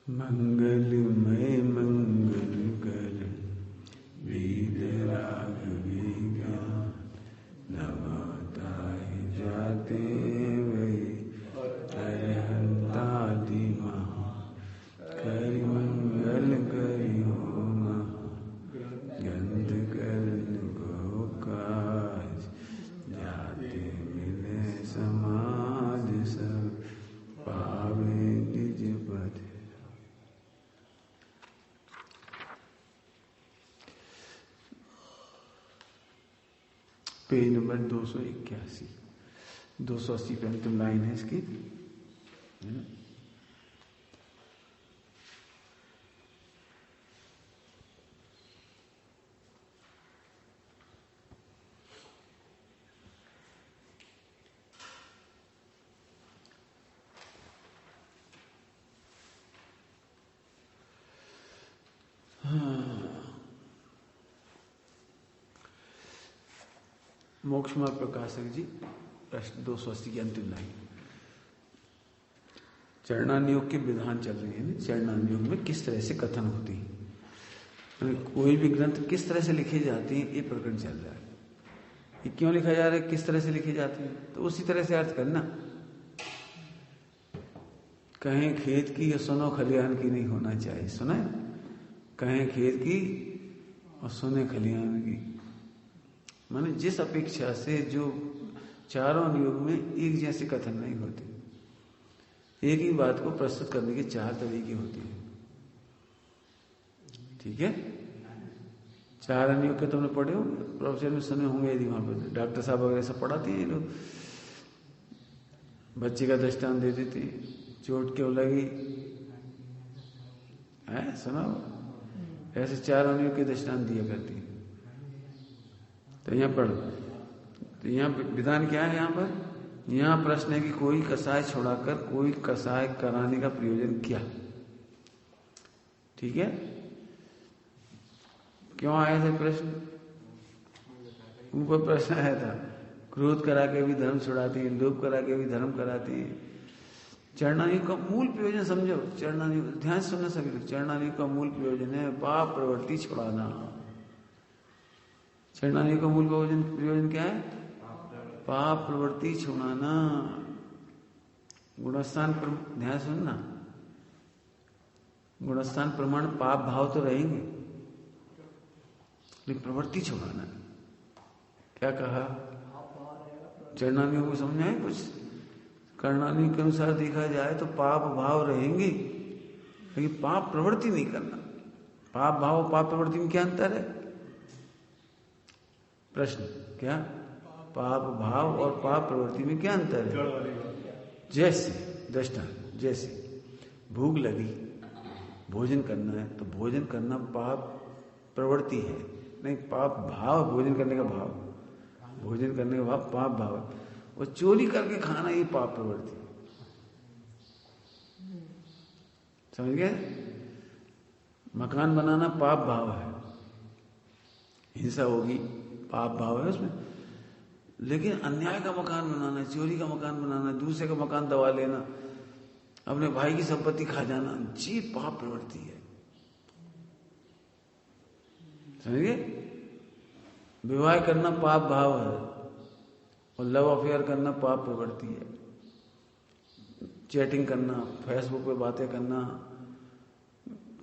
मंगलमय मंगल कर वेद राग विज्ञान नवाता ही जाते वही तरहंतादि महा करि मंगल करि हो महा गंध करण को काज जाते मिले समाज सब पावे निज पद। पेज नंबर 281, 280 पे अंतिम लाइन है इसकी। मोक्ष मार्ग प्रकाशक जी प्रश्न 280 की अंतिम लाइन। चरणानुयोग के विधान चल रहे हैं। चरणानुयोग में किस तरह से कथन होती है, कोई भी ग्रंथ किस तरह से लिखे जाते हैं, ये प्रकरण चल रहा है। ये क्यों लिखा जा रहा है, किस तरह से लिखे जाते हैं, तो उसी तरह से अर्थ करना। कहें खेत की या सुनो खलिहान की नहीं होना चाहिए। सुना है, कहें खेत की और सुने खलिहान की, माने जिस अपेक्षा से जो चारों अनुयोग में एक जैसे कथन नहीं होते, एक ही बात को प्रस्तुत करने के चार तरीके होते हैं। ठीक है, चार अनुयोग के तुमने पढ़े हो, प्रोफेसर में सुने होंगे, यदि वहां पर डॉक्टर साहब वगैरह सब पढ़ाते हैं लोग। बच्चे का दृष्टांत दे देते हैं, चोट क्यों लगी है, सुना। ऐसे चार अनुयोग के दृष्टांत दिया करती है। तो यहां पढ़ो, तो यहाँ विधान क्या है, यहां पर यहां प्रश्न है कि कोई कसाय छुड़ाकर कोई कसाय कराने का प्रयोजन क्या। ठीक है, क्यों आया था प्रश्न, ऊपर प्रश्न आया था। क्रोध करा के भी धर्म छुड़ाती है, लोभ करा के भी धर्म कराती है। चरणानुयोग का मूल प्रयोजन समझो, चरणानुयोग ध्यान से सुनना सभी लोग। चरणानुयोग का मूल प्रयोजन है पाप प्रवृत्ति छुड़ाना। चरणानुयोग का मूल प्रयोजन क्या है, पाप प्रवृत्ति छुड़ाना। गुणस्थान पर ध्यान सुनना, गुणस्थान प्रमाण पाप भाव तो रहेंगे, लेकिन प्रवृत्ति छुड़ाना। क्या कहा, चरणानुयोग को समझ आए कुछ। कर्णानुयोग के अनुसार देखा जाए तो पाप भाव रहेंगे, लेकिन पाप प्रवृत्ति नहीं करना। पाप भाव और पाप प्रवृत्ति में क्या अंतर है, प्रश्न क्या, पाप भाव और पाप प्रवृत्ति में क्या अंतर है। जैसे दृष्टांत, जैसे भूख लगी, भोजन करना है, तो भोजन करना पाप प्रवृत्ति है, नहीं पाप भाव। भोजन करने का भाव, भोजन करने का भाव पाप भाव है। और चोरी करके खाना ये पाप प्रवृत्ति है। समझ गए, मकान बनाना पाप भाव है, हिंसा होगी पाप भाव है उसमें। लेकिन अन्याय का मकान बनाना, चोरी का मकान बनाना, दूसरे का मकान दबा लेना, अपने भाई की संपत्ति खा जाना, जी पाप प्रवृत्ति है। समझिए, विवाह करना पाप भाव है और लव अफेयर करना पाप प्रवृत्ति है। चैटिंग करना, फेसबुक पे बातें करना,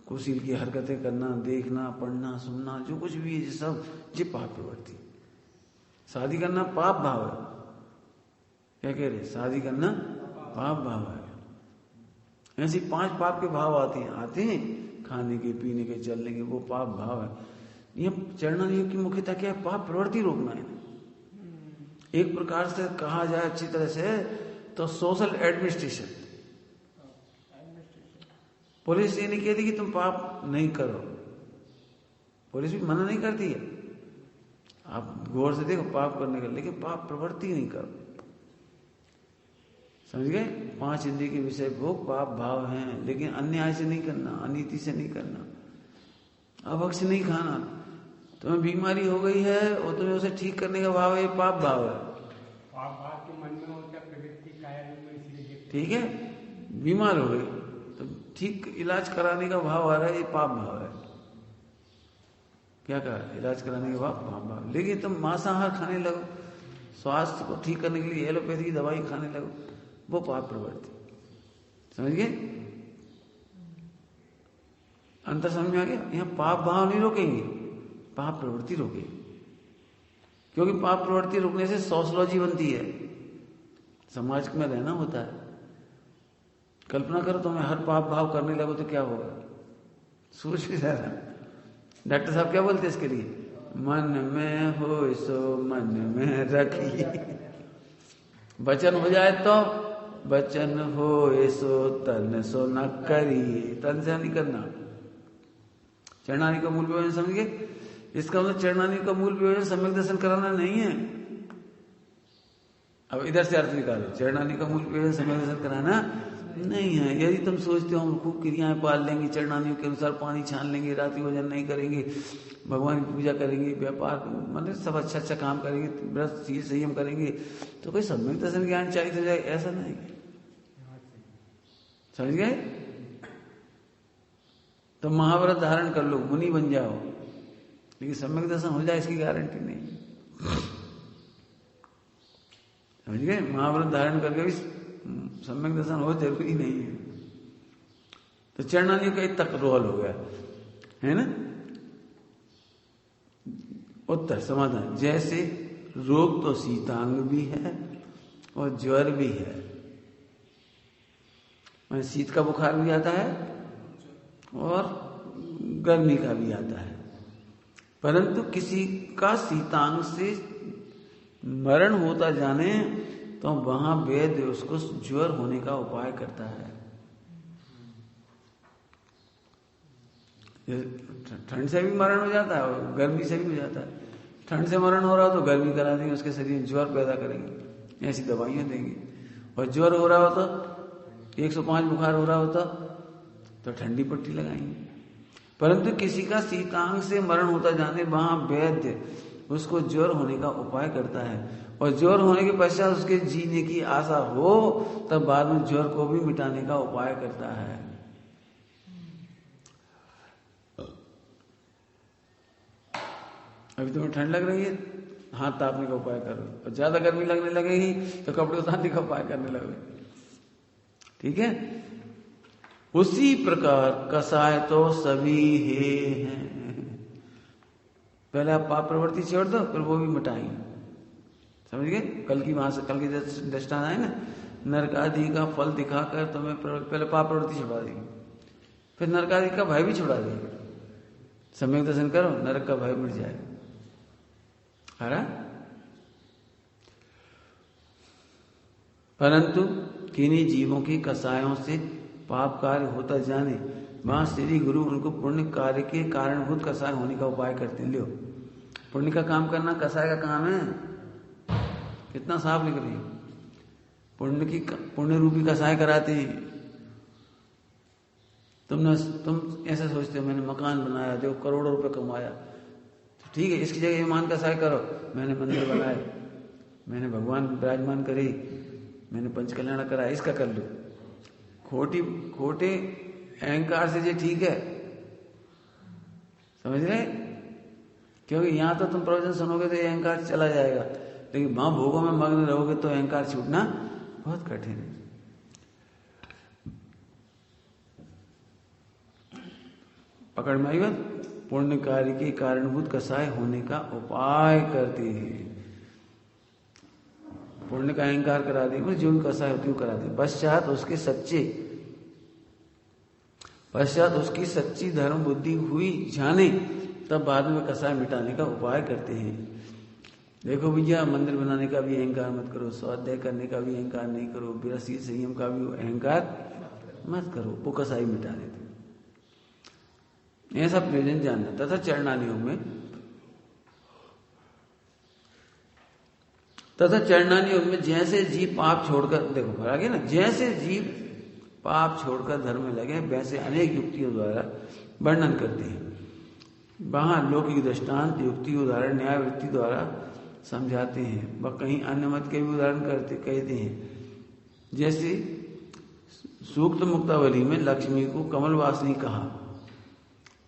कुशील की हरकतें करना, देखना, पढ़ना, सुनना, जो कुछ भी है सब ये पाप प्रवृत्ति। शादी करना पाप भाव है, क्या कह रहे, शादी करना पाप भाव है। ऐसे 5 पाप के भाव आते हैं, खाने के, पीने के, चलने के, वो पाप भाव है। ये चरणानुयोग की मुख्यता क्या है, पाप प्रवृत्ति रोकना है। एक प्रकार से कहा जाए अच्छी तरह से तो सोशल एडमिनिस्ट्रेशन। पुलिस ये नहीं कहती कि तुम पाप नहीं करो, पुलिस भी मना नहीं करती है, आप गौर से देखो पाप करने का, लेकिन पाप प्रवृत्ति नहीं करो। समझ गए, 5 इंद्रिय के विषय भोग पाप भाव हैं, लेकिन अन्याय से नहीं करना, अनीति से नहीं करना, अभक्ष नहीं खाना। तुम्हें बीमारी हो गई है और तुम्हें उसे ठीक करने का भाव है, पाप भाव है। पाप भाव के मन में और क्या प्रवृत्ति काया में, इसलिए ठीक है, बीमार हो गए तो ठीक इलाज कराने का भाव आ रहा है, ये पाप भाव है। क्या कहा? इलाज कराने के बाद पाप भाव। लेकिन तुम मांसाहार खाने लगो, स्वास्थ्य को ठीक करने के लिए एलोपैथी की दवाई खाने लगो, वो पाप प्रवृत्ति। समझ गए? अंतर समझ में आ गया? यहाँ पाप भाव नहीं रोकेंगे, पाप प्रवृत्ति रोकेंगे। क्योंकि पाप प्रवृत्ति रोकने से सोशलॉजी बनती है, समाज में रहना होता है। कल्पना करो तुम्हें हर पाप भाव करने लगो तो क्या होगा? सोच भी ज्यादा। डॉक्टर साहब क्या बोलते हैं इसके लिए? मन में हो सो मन में रखिए। वचन हो जाए तो वचन हो सो तन सो न करिए, तन से नहीं करना। चरणानी का मूल विभजन समझ गए? इसका मतलब चरणानी का मूल विभजन सम्यक दर्शन कराना नहीं है। अब इधर से अर्थ निकालो, चरणानी का मूल विभजन सम्यक दर्शन कराना नहीं है। यदि तुम सोचते हो हम खूब क्रियाएं पाल लेंगे, चरणानियों के अनुसार पानी छान लेंगे, रात्रि भोजन नहीं करेंगे, भगवान की पूजा करेंगे, व्यापार मतलब सब अच्छा अच्छा काम करेंगे, व्रत शील संयम करेंगे, तो कोई सम्यक दर्शन ज्ञान चाहिए हो जाए, ऐसा नहीं। समझ गए? तो महाव्रत धारण कर लो, मुनि बन जाओ, लेकिन सम्यक दर्शन हो जाए इसकी गारंटी नहीं। समझ गए? महाव्रत धारण करके भी सम्यक दर्शन हो जरूरी नहीं है। तो चरणानी का एक तक रोल हो गया है ना। उत्तर समाधान, जैसे रोग तो शीतांग भी है और ज्वर भी है, शीत का बुखार भी आता है और गर्मी का भी आता है, परंतु किसी का शीतांग से मरण होता जाने तो वहां वैद्य उसको ज्वर होने का उपाय करता है। ठंड से भी मरण हो जाता है और गर्मी से भी हो जाता है। ठंड से मरण हो रहा हो तो गर्मी करा देंगे, उसके शरीर में ज्वर पैदा करेंगे, ऐसी दवाइयां देंगे। और ज्वर हो रहा हो तो 105 बुखार हो रहा होता तो ठंडी पट्टी लगाएंगे। परंतु किसी का शीतांग से मरण होता जाने वहां वैद्य उसको ज्वर होने का उपाय करता है, और ज्वर होने के पश्चात उसके जीने की आशा हो तब बाद में ज्वर को भी मिटाने का उपाय करता है। अभी तुम्हें ठंड लग रही है, हाथ तापने का उपाय करो, और ज्यादा गर्मी लगने लगेगी तो कपड़े उतारने का उपाय करने लगोगे। ठीक है? उसी प्रकार कसाय तो सभी हैं। पहले आप पाप प्रवृत्ति छोड़ दो, फिर वो भी मिटाएंगे। समझ गए? कल की दृष्टांत है ना, नरक आदि का फल दिखाकर तुम्हें पहले पाप प्रवृत्ति छुड़ा देगी, फिर नरक आदि का भय भी छुड़ा देगी। सम्यक दर्शन करो, नरक का भय मिट जाएगा। परंतु किन्हीं जीवों की कसायों से पाप कार्य होता जाने वहां श्री गुरु उनको पुण्य कार्य के कारणभूत कसाय होने का उपाय करते। लो, पुण्य का काम करना कसाय का काम है। कितना साफ लिख रही है, पुण्य रूपी कसाय कराते हैं। तुम ऐसा सोचते हो मैंने मकान बनाया, देखो करोड़ों रुपए कमाया, तो ठीक है, इसकी जगह ईमान कसाय करो। मैंने मंदिर बनाए, मैंने भगवान विराजमान करे, मैंने पंचकल्याण करा, इसका कर लो। खोटे अहंकार से ये ठीक है। समझ रहे? क्योंकि यहां तो तुम प्रवचन सुनोगे तो ये अहंकार चला जाएगा, लेकिन वहां भोगों में मग्न रहोगे तो अहंकार छूटना बहुत कठिन है। पकड़ में आई बात? पुण्य कार्य के कारणभूत कसाय होने का उपाय करते हैं। पुण्य का अहंकार करा दे, जो भी कसाय होती है करा दे। पश्चात उसकी सच्ची धर्म बुद्धि हुई जाने तब बाद में कसाय मिटाने का उपाय करते हैं। देखो भैया, मंदिर बनाने का भी अहंकार मत करो, स्वाध्याय करने का भी अहंकार नहीं करो, विरसी संयम का भी अहंकार मत करो, वो कसाई मिटा देते। ऐसा प्रयोजन जानना। तथा चरणानियों में जैसे जीव पाप छोड़कर, देखो आगे ना, जैसे जीव पाप छोड़कर धर्म में लगे वैसे अनेक युक्तियों द्वारा वर्णन करते हैं। वहां लौकिक दृष्टांत, युक्ति, उदाहरण, न्याय वृत्ति द्वारा समझाते हैं। वह कहीं अन्य मत के भी उदाहरण कहते हैं। जैसे सूक्त मुक्तावली में लक्ष्मी को कमलवासिनी कहा।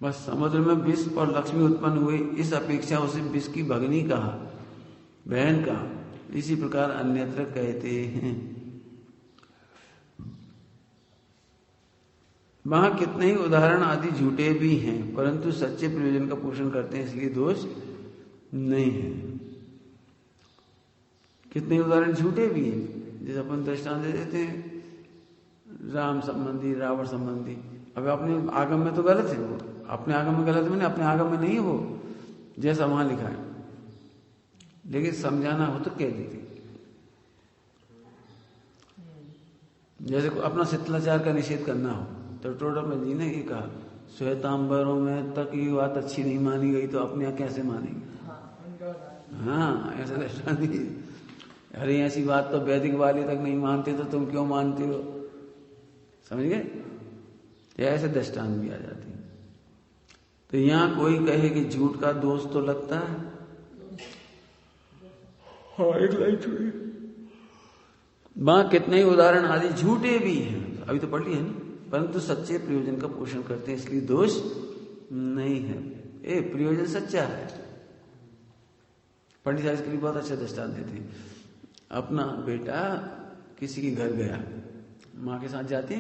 बस समुद्र में विष और लक्ष्मी उत्पन्न हुए, इस अपेक्षा उसे विष की भगनी कहा, बहन कहा। इसी प्रकार अन्यत्र कहते हैं। वहां कितने ही उदाहरण आदि झूठे भी हैं, परंतु सच्चे प्रयोजन का पोषण करते हैं, इसलिए दोष नहीं है। कितने उदाहरण झूठे भी हैं, जैसे अपन दृष्टांत दे देते हैं राम संबंधी, रावण संबंधी। अब अपने आगम में तो गलत है वो, अपने आगम में गलत, मैंने अपने आगम में नहीं है वो, जैसा वहां लिखा है, लेकिन समझाना हो तो कह दीजिए। जैसे अपना शिथिलाचार का निषेध करना हो तो टोटल जी ने ये कहा, श्वेतांबरों में तक ये बात अच्छी नहीं मानी गई तो अपने यहाँ कैसे मानेंगे। हाँ, ऐसा दृष्टांत दीजिए। अरे ऐसी बात तो वैदिक वाले तक नहीं मानते तो तुम क्यों मानते हो, समझ गए। ऐसे दृष्टांत भी आ जाती है। तो यहां कोई कहे कि झूठ का दोष तो लगता है, हाँ एक लाइन छोड़िए। वहां कितने ही उदाहरण आदि झूठे भी हैं, अभी तो पढ़ लिया है ना, परंतु सच्चे प्रयोजन का पोषण करते हैं, इसलिए दोष नहीं है। प्रयोजन सच्चा है। पंडित साहब इसके लिए बहुत अच्छा दृष्टांत देते हैं। अपना बेटा किसी के घर गया, माँ के साथ जाते,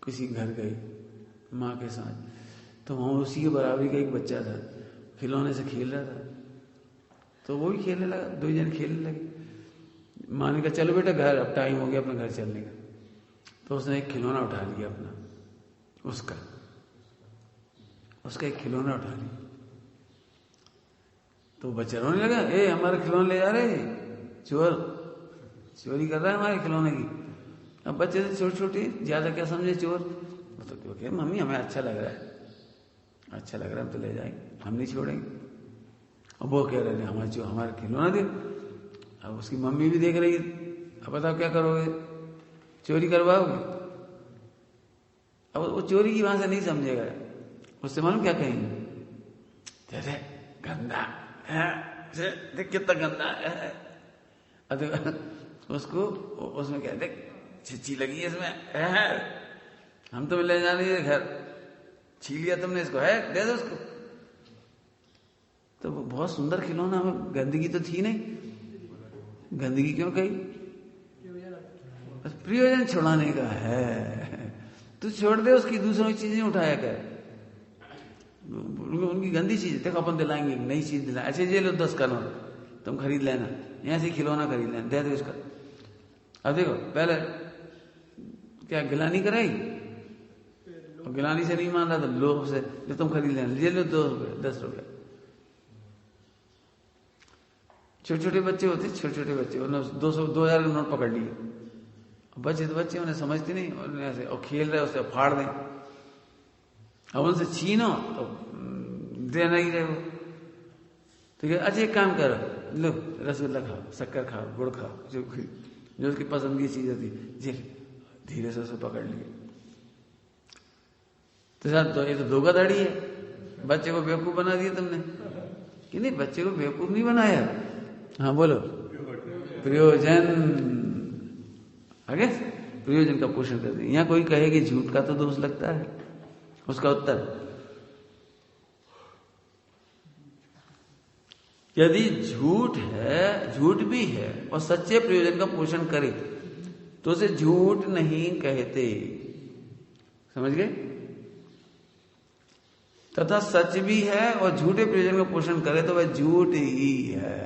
किसी घर गए माँ के साथ, तो वहां उसी के बराबरी का एक बच्चा था, खिलौने से खेल रहा था, तो वो भी खेलने लगा, दो जन खेलने लगे। माँ ने कहा चलो बेटा घर, अब टाइम हो गया अपने घर चलने का। तो उसने एक खिलौना उठा लिया अपना, उसका एक खिलौना उठा लिया। तो बच्चा रोने लगा, हमारे खिलौने ले जा रहे, चोरी कर रहा है हमारे खिलौने की। अब बच्चे से छोटे छोटे, ज्यादा क्या समझे चोर, तो कहे मम्मी हमें अच्छा लग रहा है, अच्छा लग रहा है, हम तो ले जाएंगे, हम नहीं छोड़ेंगे। अब वो कह रहे हमारे खिलौना दे। अब उसकी मम्मी भी देख रही है, अब बताओ क्या करोगे, चोरी करवाओगे। अब वो चोरी की भाषा नहीं समझेगा, उससे मालूम क्या कहेंगे, जैसे गंदा है, देख कितना गंदा है। उसको उसमें क्या देख छिच्ची लगी है इसमें, हम तो ले जाने दे घर, छीन लिया तुमने इसको, है दे दो उसको। तो बहुत सुंदर खिलौना, गंदगी तो थी नहीं, गंदगी क्यों कही, प्रयोजन छुड़ाने का है। तू छोड़ दे उसकी, दूसरों की चीजें उठाया कर, उनकी गंदी चीज। देखो अपन दिलाएंगे, नई चीज दिलाए, अच्छा ये लो 10 करोड़ तुम खरीद लेना, यहाँ से खिलौना खरीद लेना, दे दो इसका। अब देखो पहले क्या गिलानी कराई, और गिलानी से नहीं मान रहा तो लोभ से जो तुम खरीद लेना, ले लो 2 रुपये 10 रुपये। छोटे छोटे बच्चे होते, छोटे छोटे बच्चे, उन्होंने 200 2000 के नोट पकड़ लिए। बच्चे तो बच्चे, उन्हें समझते नहीं, उन्हें ऐसे और खेल रहे, उसे फाड़ दें। अब उनसे छीनो तो देना ही रहे वो। ठीक है, अच्छा एक काम करो, लो रसगुल्ला खाओ, शक्कर खाओ, गुड़ खाओ, जो उसकी पसंद की चीज होती, जी धीरे से उसे पकड़ लिए। तो साहब तो ये तो धोखाधड़ी है, बच्चे को बेवकूफ बना दिया तुमने कि नहीं, बच्चे को बेवकूफ नहीं बनाया। हाँ बोलो, प्रयोजन, आगे प्रयोजन का पोषण करते हैं। यहाँ कोई कहे कि झूठ का तो दोष लगता है, उसका उत्तर, यदि झूठ है, झूठ भी है और सच्चे प्रयोजन का पोषण करे तो उसे झूठ नहीं कहते, समझ गए। तथा सच भी है और झूठे प्रयोजन का पोषण करे तो वह झूठ ही है।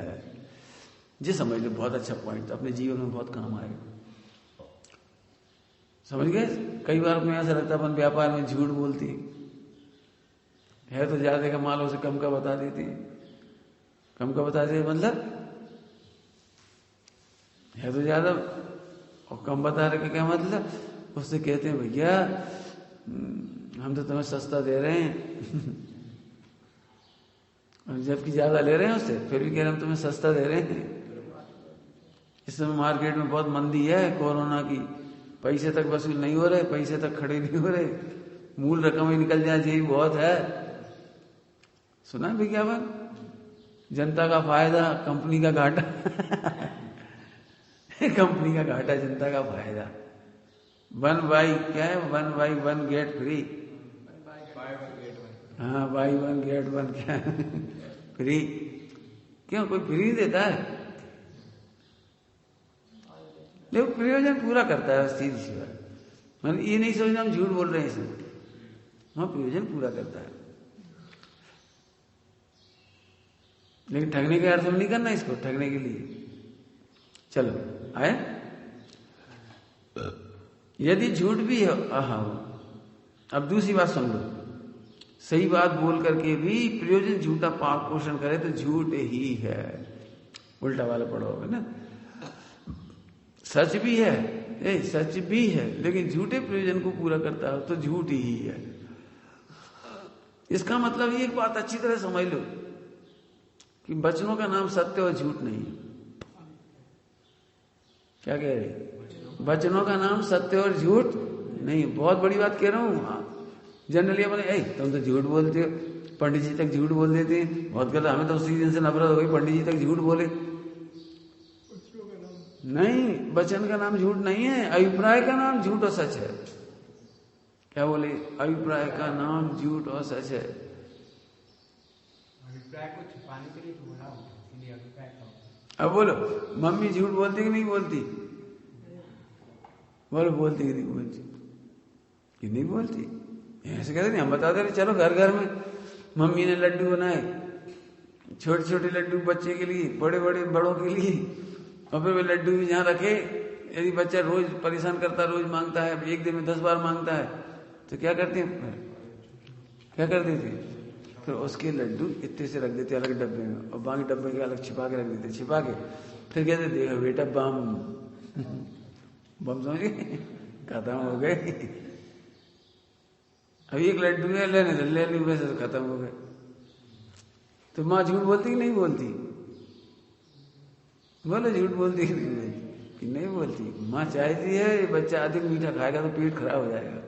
जी समझ लो, बहुत अच्छा पॉइंट, अपने जीवन में बहुत काम आएगा, समझ गए। कई बार अपने ऐसा लगता है अपन व्यापार में झूठ बोलती है तो ज्यादा का माल उसे कम का बता देती है, कम का बता देते मतलब है तो ज्यादा और कम बता रहे, क्या मतलब, उससे कहते हैं भैया हम तो तुम्हें सस्ता दे रहे हैं जबकि ज्यादा ले रहे हैं उससे, फिर भी कह रहे हैं हम तुम्हें सस्ता दे रहे हैं। इस समय मार्केट में बहुत मंदी है कोरोना की, पैसे तक वसूल नहीं हो रहे, पैसे तक खड़े नहीं हो रहे, मूल रकम ही निकल जाए यही बहुत है। सुना विज्ञापन, जनता का फायदा कंपनी का घाटा कंपनी का घाटा जनता का फायदा। 1 बाई क्या है, 1 बाई 1 गेट फ्री। हाँ, बाई 1 गेट 1 क्या है फ्री। क्यों, कोई फ्री नहीं देता है, लेकिन प्रयोजन पूरा करता है, सीधी सी बात। मतलब ये नहीं सोचना हम झूठ बोल रहे हैं इसमें, हाँ प्रयोजन पूरा करता है। लेकिन ठगने के अर्थ में नहीं करना इसको, ठगने के लिए। चलो आए, यदि झूठ भी है, अब दूसरी बात सुन लो। सही बात बोल करके भी प्रयोजन झूठा पाप पोषण करे तो झूठ ही है, उल्टा वाला पढ़ोगे ना। सच भी है, सच भी है, लेकिन झूठे प्रयोजन को पूरा करता हो तो झूठ ही है। इसका मतलब ये एक बात अच्छी तरह समझ लो कि वचनों का नाम सत्य और झूठ नहीं है। क्या कह रहे, वचनों का नाम सत्य और झूठ नहीं। बहुत बड़ी बात कह रहा हूं। जनरली अपने तुम तो झूठ बोलते हो, पंडित जी तक झूठ बोल देते हैं, बहुत गलत। हमें तो उसी दिन से नफरत हो गई, पंडित जी तक झूठ बोले। नहीं, वचन का नाम झूठ नहीं है, अभिप्राय का नाम झूठ और सच है। क्या बोले, अभिप्राय का नाम झूठ और सच है। अभिप्राय को छुपाने के लिए बोला हो, इसलिए अभिप्राय का। अब बोलो, मम्मी झूठ बोलती कि नहीं बोलती? बोलो, बोलती कि नहीं बोलती? कि नहीं बोलती? ऐसे कहते नहीं, हम बताते रहे। चलो घर घर में मम्मी ने लड्डू बनाए, छोटे छोटे लड्डू बच्चे के लिए, बड़े बड़े बड़ों के लिए, और फिर वे लड्डू भी जहाँ रखे, यदि बच्चा रोज परेशान करता, रोज मांगता है, एक दिन में 10 बार मांगता है, तो क्या करते हैं, क्या कर देते, फिर उसके लड्डू इतने से रख देते अलग डब्बे में, और बाकी डब्बे के अलग छिपा के रख देते, छिपा के फिर कहते देखो बेटा बम बम समझ गए, खत्म हो गए। अब एक लड्डू है, लेने दो, ले ली, वैसे खत्म हो गए। तो माँ झूठ बोलती कि नहीं बोलती? बोलो, झूठ बोलती कि नहीं बोलती? कि नहीं बोलती। माँ चाहती है ये बच्चा अधिक मीठा खाएगा तो पेट खराब हो जाएगा।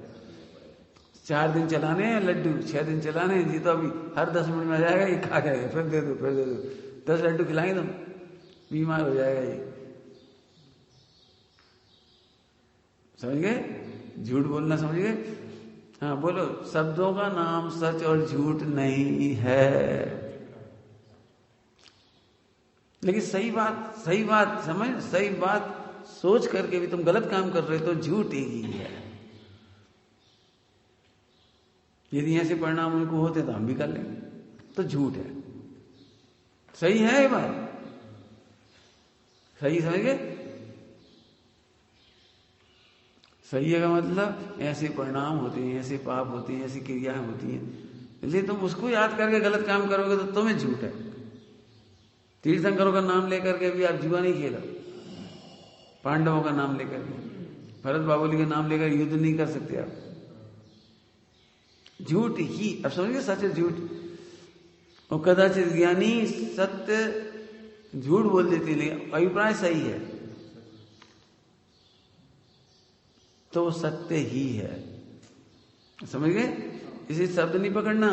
4 दिन चलाने हैं लड्डू, 6 दिन चलाने हैं, जी तो अभी हर 10 मिनट में आ जाएगा, ये खा जाएगा, फिर दे दो, फिर दे दो। 10 लड्डू खिलाएंगे तुम, बीमार हो जाएगा ये। समझ गए, झूठ बोलना समझ गए। हाँ बोलो, शब्दों का नाम सच और झूठ नहीं है, लेकिन सही बात समझ, सही बात सोच करके भी तुम गलत काम कर रहे हो तो झूठ ही है। यदि ऐसे परिणाम उनको होते तो हम भी कर लेंगे, तो झूठ है। सही है ये बात, सही समझ गए। सही है का मतलब ऐसे परिणाम होते हैं, ऐसे पाप होते हैं, ऐसी क्रियाएं होती हैं, इसलिए तुम उसको याद करके गलत काम करोगे तो तुम्हें झूठ है। तीर्थंकरों का नाम लेकर के भी आप जुआ नहीं खेला, पांडवों का नाम लेकर के, भरत बाबुली का नाम लेकर युद्ध नहीं कर सकते आप। झूठ ही, अब समझिए, सच है झूठ। और कदाचित ज्ञानी सत्य झूठ बोल देते, लेकिन अभिप्राय सही है तो वो सत्य ही है। समझ गए, इसे शब्द नहीं पकड़ना,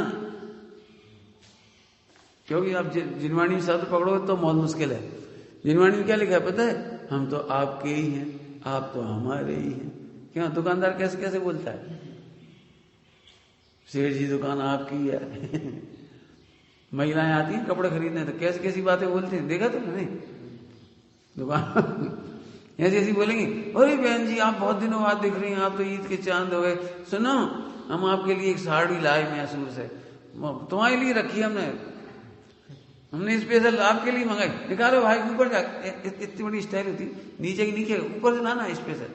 क्योंकि आप जिनवाणी में शब्द पकड़ोगे तो बहुत मुश्किल है। जिनवाणी में क्या लिखा है पता है, हम तो आपके ही हैं, आप तो हमारे ही हैं। क्यों, दुकानदार कैसे कैसे बोलता है, सेठ जी दुकान आपकी है। महिलाएं आती हैं कपड़े खरीदने तो कैसी कैसी बातें बोलते हैं, देखा तो नहीं, दुकान ऐसी ऐसी बोलेंगे, अरे बहन जी आप बहुत दिनों बाद दिख रही हैं, आप तो ईद के चांद हो गए, सुनो हम आपके लिए एक साड़ी लाए मैसूर से, तुम्हारे लिए रखी हमने स्पेशल आपके लिए मंगाई। निकालो भाई ऊपर जा, इतनी बड़ी स्टाइल होती, नीचे की नीचे, ऊपर से लाना स्पेशल,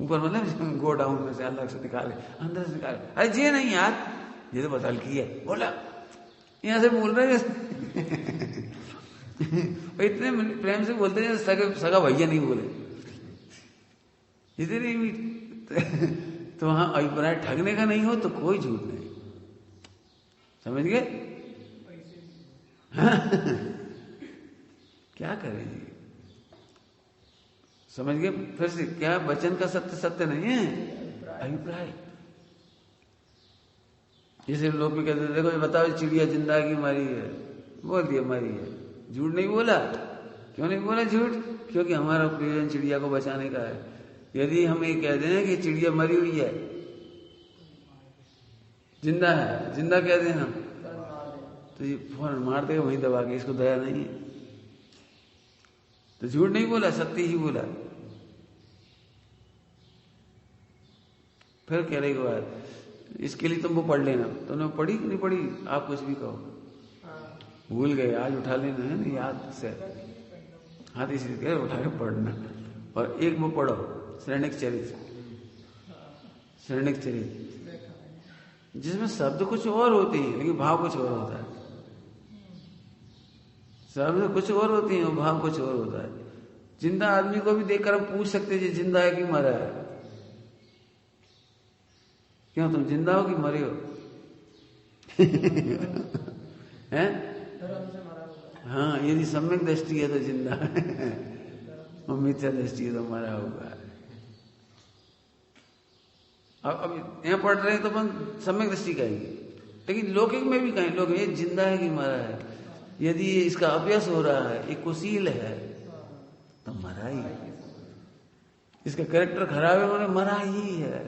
ऊपर मतलब गोडाउन में से अलग से निकाले, अंदर से निकाले। अरे जी नहीं यार, ये तो बदल की है, बोला यहां से बोल रहे इतने प्रेम से बोलते हैं सगा भैया नहीं बोले, इतनी भी। तो वहां अभिप्राय ठगने का नहीं हो तो कोई झूठ नहीं, समझ गए। क्या करें जी, समझ गए। फिर से क्या, वचन का सत्य सत्य नहीं है, अभिप्राय। जैसे लोग भी कहते देखो बताओ चिड़िया जिंदा है कि मरी है, बोल दिया मरी है, झूठ नहीं बोला। क्यों नहीं बोला झूठ, क्योंकि हमारा प्रयोजन चिड़िया को बचाने का है। यदि हम ये कह दें कि चिड़िया मरी हुई है, जिंदा है, जिंदा कह दें हम, तो ये फौरन मार देगा वहीं दबा के, इसको दया नहीं है। तो झूठ नहीं बोला, सत्य ही बोला। फिर कह रही बात, इसके लिए तुम वो पढ़ लेना। तुमने पढ़ी कि नहीं पढ़ी, आप कुछ भी कहो, भूल गए, आज उठा लेना है ना याद से, हाथ इसलिए कह उठा के पढ़ना। और एक वो पढ़ो, शरणिक चरित्र, शरणिक चरित्र, जिसमें शब्द कुछ और होते हैं लेकिन भाव कुछ और होता है। शब्द कुछ और होते हैं और भाव कुछ और होता है। जिंदा आदमी को भी देखकर हम पूछ सकते हैं जिंदा है कि मरा है। क्यों, तुम जिंदा हो कि मरे हो? हैं? हाँ, यदि सम्यक दृष्टि है तो जिंदा है और मिथ्या दृष्टि है तो मरा हुआ है। अब यहाँ पढ़ रहे हैं तो अपन सम्यक दृष्टि कहेंगे, लेकिन लौकिक में भी कहें, लोग ये जिंदा है कि मरा है। यदि इसका अभ्यास हो रहा है, एक कुशील है, तो मरा ही है। इसका कैरेक्टर खराब है, उन्होंने मरा ही है।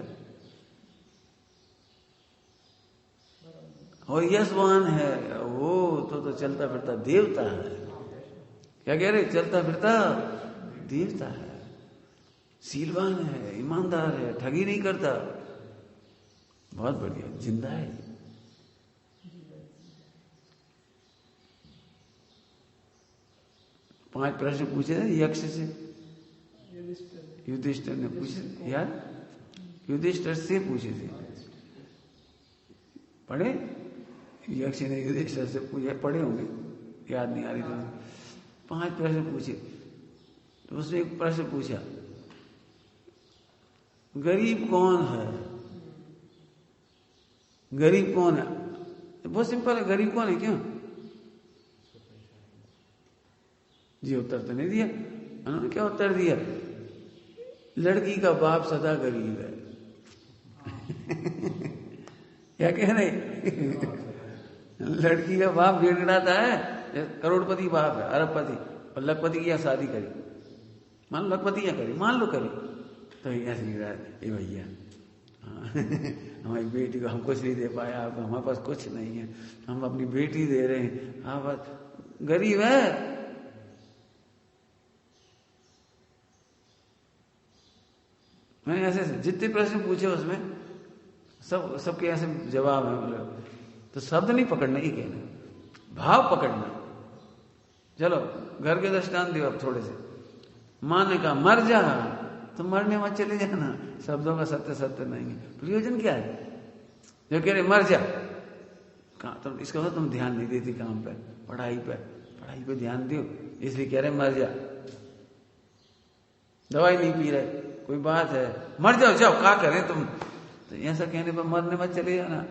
और यशवान है वो तो चलता फिरता देवता है। क्या कह रहे, चलता फिरता देवता है, सीलवान है, ईमानदार है, ठगी नहीं करता, बहुत बढ़िया, जिंदा है। पांच प्रश्न पूछे थे यक्ष से, युधिष्ठिर ने पूछे यार, युधिष्ठिर से पूछे थे, पढ़े? यक्ष ने युधिष्ठिर से पूछे, पढ़े होंगे, याद नहीं आ रही तो। पांच प्रश्न पूछे, तो उसने एक प्रश्न पूछा, गरीब कौन है? गरीब कौन है? बहुत सिंपल है, गरीब कौन है? क्यों जी? उत्तर तो नहीं दिया। उन्होंने क्या उत्तर दिया? लड़की का बाप सदा गरीब है। क्या कह रहे? लड़की का बाप गिड़गिड़ाता है, करोड़पति बाप है, अरबपति, और लखपति की या शादी करी, मान लो लखपति या करी, मान लो करी, तो ऐसे गिरा ये भैया हमारी बेटी को हम कुछ नहीं दे पाया, आप हमारे पास कुछ नहीं है, हम अपनी बेटी दे रहे हैं, आप गरीब है। मैंने ऐसे जितने प्रश्न पूछे उसमें सबके ऐसे जवाब है, मतलब तो शब्द नहीं पकड़ना, ही कहना, भाव पकड़ना। चलो घर के दृष्टांत दियो अब थोड़े से। माँ ने कहा मर जा, तो मरने मत चले जाना, शब्दों का सत्य सत्य नहीं है, प्रयोजन क्या है? जो कह रहे मर जा, कहा तुम इसका मतलब तुम ध्यान नहीं देती काम पे, पढ़ाई पे ध्यान दियो, इसलिए कह रहे मर जा। दवाई नहीं पी रहे, कोई बात है, मर जाओ, जाओ क्या करें तुम, तो ऐसा कहने पर मरने मत चले जाना।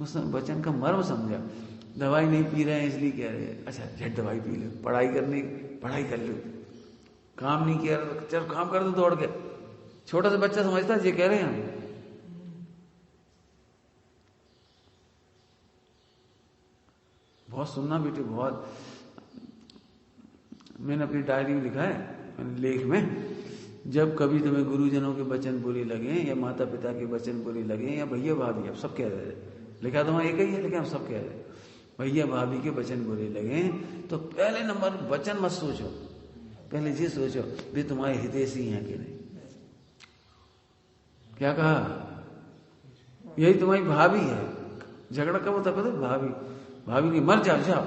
उसने वचन का मर्म समझा। दवाई नहीं पी रहे हैं इसलिए कह रहे हैं, अच्छा झट दवाई पी लो, पढ़ाई कर लो, काम नहीं किया चल काम कर दो दौड़ के। छोटा सा बच्चा समझता है ये कह रहे हैं हम। बहुत सुनना बेटे, बहुत। मैंने अपनी डायरी में लिखा है, लेख में, जब कभी तुम्हें गुरुजनों के वचन बुरे लगे या माता पिता के वचन बुरे लगे या भैया भाभी, अब सब कह रहे हैं, लिखा तो वहां एक ही है लेकिन हम सब कह रहे हैं, भैया भाभी के वचन बुरे लगे, तो पहले नंबर वचन मत सोचो, पहले ये सोचो वे तुम्हारे हितैषी हैं कि नहीं। क्या कहा? यही तुम्हारी भाभी है। झगड़ा कब होता पता? भाभी की मर जाओ,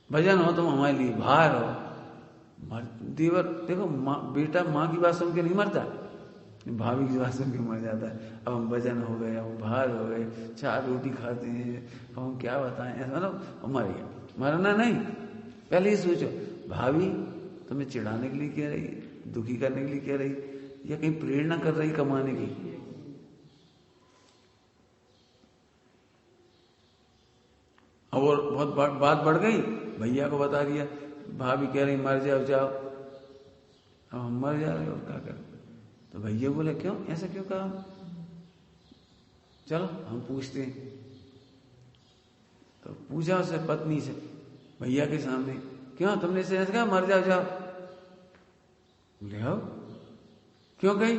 भजन हो तुम हमारे लिए, भार हो देवर। देखो बेटा माँ की बात सुन के नहीं मरता, भाभी की बात सुन के मर जाता है। अब हम भजन हो गए, हम भार हो गए, 4 रोटी खाते हैं, अब हम क्या बताएं, ऐसा मतलब मर गया। मरना नहीं, पहले ही सोचो भाभी तुम्हें चिढ़ाने के लिए कह रही है, दुखी करने के लिए कह रही, या कहीं प्रेरणा कर रही कमाने की। और बहुत बात बढ़ गई, भैया को बता दिया, भाभी कह रही मर जाओ, अब हम मर जा रहे हो, क्या करें? तो भैया बोले क्यों, ऐसा क्यों कहा? चलो हम पूछते हैं। तो पूछा उससे पत्नी से, भैया के सामने, क्यों तुमने से ऐसा कहा मर जाओ? बोले हो क्यों कही?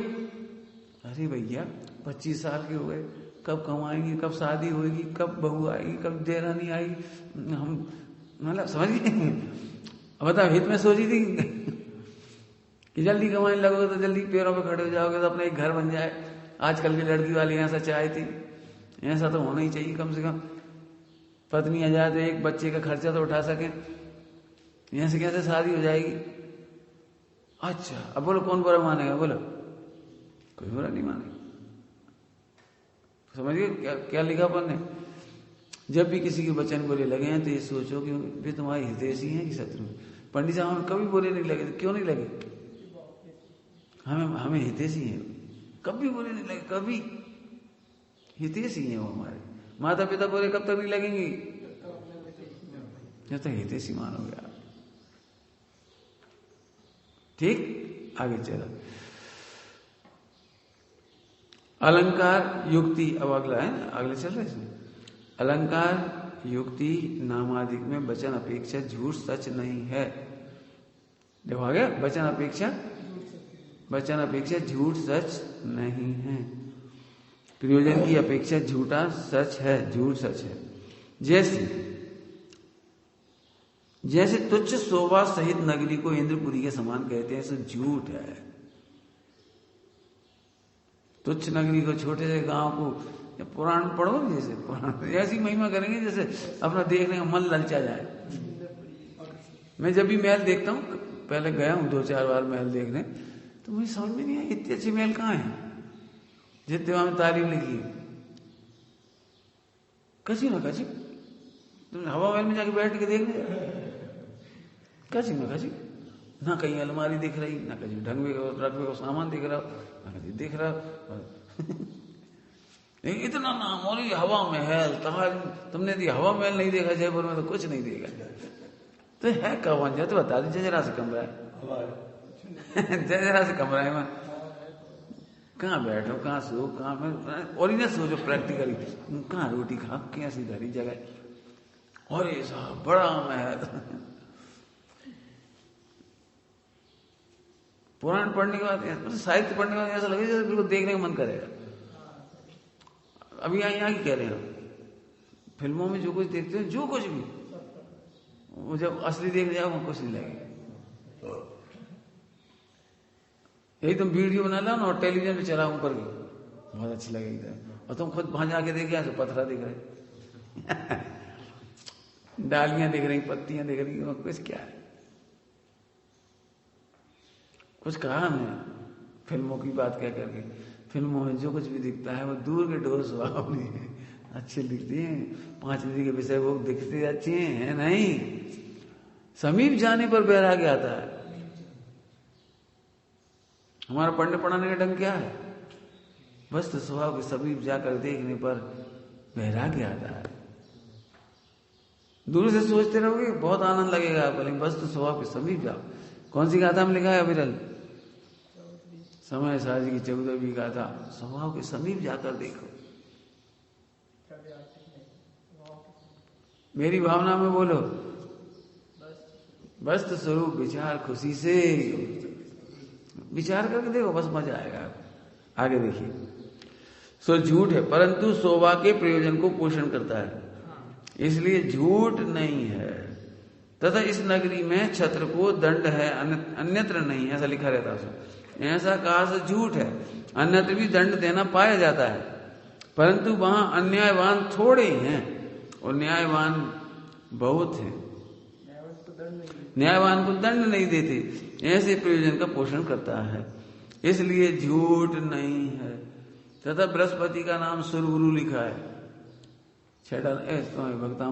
अरे भैया 25 साल के हो गए, कब कमाएंगे, कब शादी होगी, कब बहू आएगी, कब देरानी आएगी, हम मतलब समझ गए। अब बताओ हित में सोची थी कि जल्दी कमाने लगोगे तो जल्दी पैरों पे खड़े हो जाओगे तो अपना एक घर बन जाए। आजकल की लड़की वाली ऐसा चाहती, ऐसा तो होना ही चाहिए कम से कम, पत्नी आ जाए तो एक बच्चे का खर्चा तो उठा सके, यहाँ से कैसे शादी हो जाएगी। अच्छा अब बोलो कौन बुरा मानेगा? बोलो कोई बुरा नहीं मानेगा। समझिए क्या क्या लिखा अपन ने, जब भी किसी के वचन बुरे लगे हैं तो ये सोचो कि वे तुम्हारे हितैषी हैं कि शत्रु। पंडित साहब हमें कभी बुरे नहीं लगे, तो क्यों नहीं लगे? हमें हितैषी हैं, कभी बुरे नहीं लगे, कभी हितैषी हैं वो हमारे। माता पिता बुरे कब तक नहीं लगेंगे? जब तक हितैषी मानोगे आप। ठीक, आगे चलो। अलंकार युक्ति, अब अगला है ना, अगले चल रहे इसमें। अलंकार युक्ति नामादिक में वचन अपेक्षा झूठ सच नहीं है। देखो आ गया, वचन अपेक्षा झूठ सच नहीं है। प्रयोजन की अपेक्षा झूठा सच है, झूठ सच है। जैसे तुच्छ शोभा सहित नगरी को इंद्रपुरी के समान कहते हैं, सो झूठ है। तुच्छ नगरी को, छोटे से गांव को पुराण पढ़ो, जैसे पुराण ऐसी महिमा करेंगे जैसे अपना देखने का मन ललचा जाए। मैं जब भी महल देखता हूँ, पहले गया हूँ 2-4 बार महल देखने, तो मुझे समझ में नहीं आया इतने अच्छे महल कहाँ हैं जितने वहां में तारीफ लिखी है। कची ना कची तुम हवा महल में जाके बैठ के देखने, कची ना कची, ना कहीं अलमारी दिख रही, ना कहीं ढंग रखवे को सामान दिख रहा, ना कहीं दिख रहा। इतना नाम, और ये हवा महल, तुमने यदि हवा महल नहीं देखा जयपुर में तो कुछ नहीं देखा। तो है कौन जा, तो बता दीजिए जरा से कमरा है जरा से कमरा है, मैं कहाँ बैठो, कहाँ सो, कहाँ में और इन्हें सोचो प्रैक्टिकली, कहाँ रोटी खा, कैसी धरी जगह, और ये साहब बड़ा महल। पुराण पढ़ने के बाद, मतलब साहित्य पढ़ने के बाद ऐसा लगे जैसे बिल्कुल देखने का मन करेगा। अभी यहाँ की कह रहे हैं, फिल्मों में जो कुछ देखते हो, जो कुछ भी, वो जब असली देखने जाओ कुछ नहीं लगेगा। यही तुम वीडियो बना लो ना और टेलीविजन पे चला ऊपर की, बहुत अच्छी लगेगी। और तुम खुद वहां जाके देखे तो पत्थरा दिख रहे डालियां दिख रही, पत्तियां दिख रही, कुछ क्या है। कुछ कहा हमने फिल्मों की बात क्या करके, फिल्मों में जो कुछ भी दिखता है वो दूर के ढोर स्वभाव नहीं है, अच्छे दिखते हैं। 5 नदी के विषय वो दिखते अच्छे हैं, नहीं, समीप जाने पर वैराग्य आता है। हमारा पढ़ने पढ़ाने का ढंग क्या है? वस्तु स्वभाव के समीप जाकर देखने पर वैराग्य आता है। दूर से सोचते रहोगे बहुत आनंद लगेगा आपको, लेकिन वस्तु स्वभाव के समीप जाओ। कौन सी गाथा में लिखा है अविरल? समय साजी की 14वीं गाथा, स्वभाव के समीप जाकर देखो। मेरी भावना में बोलो, वस्तु स्वरूप विचार खुशी से विचार करके देखो, बस मजा आएगा। आगे देखिए, सो झूठ है परंतु शोभा के प्रयोजन को पोषण करता है, इसलिए झूठ नहीं है। तथा इस नगरी में छत्र को दंड है, अन्यत्र नहीं, ऐसा लिखा रहता है। ऐसा कहा से झूठ है, अन्यत्र भी दंड देना पाया जाता है, परंतु वहां अन्यायवान थोड़े हैं और न्यायवान बहुत हैं। न्यायवान को दंड नहीं देते, ऐसे प्रयोजन का पोषण करता है, इसलिए झूठ नहीं है। तथा बृहस्पति का नाम सुरगुरु लिखा है, छठा भक्ता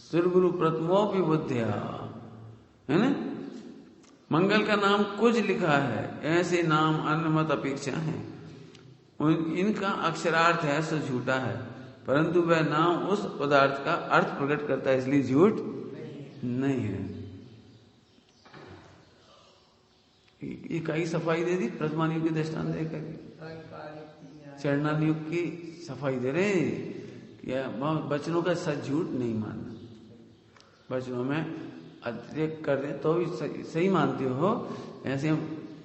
सुरगुरु प्रथमोपि बुद्धिया, है ना। मंगल का नाम कुछ लिखा है, ऐसे नाम अन्य मत अपेक्षा है। इनका अक्षरार्थ है सो झूठा है, परंतु वह नाम उस पदार्थ का अर्थ प्रकट करता है, इसलिए झूठ नहीं है। ये कई सफाई दे दी प्रथमान युग की दृष्टांत देकर, चरणान युग की सफाई दे रहे। या बचनों का सच झूठ नहीं मानना, बचनों में अतिरिक्त कर दे तो भी सही मानते हो। ऐसे हम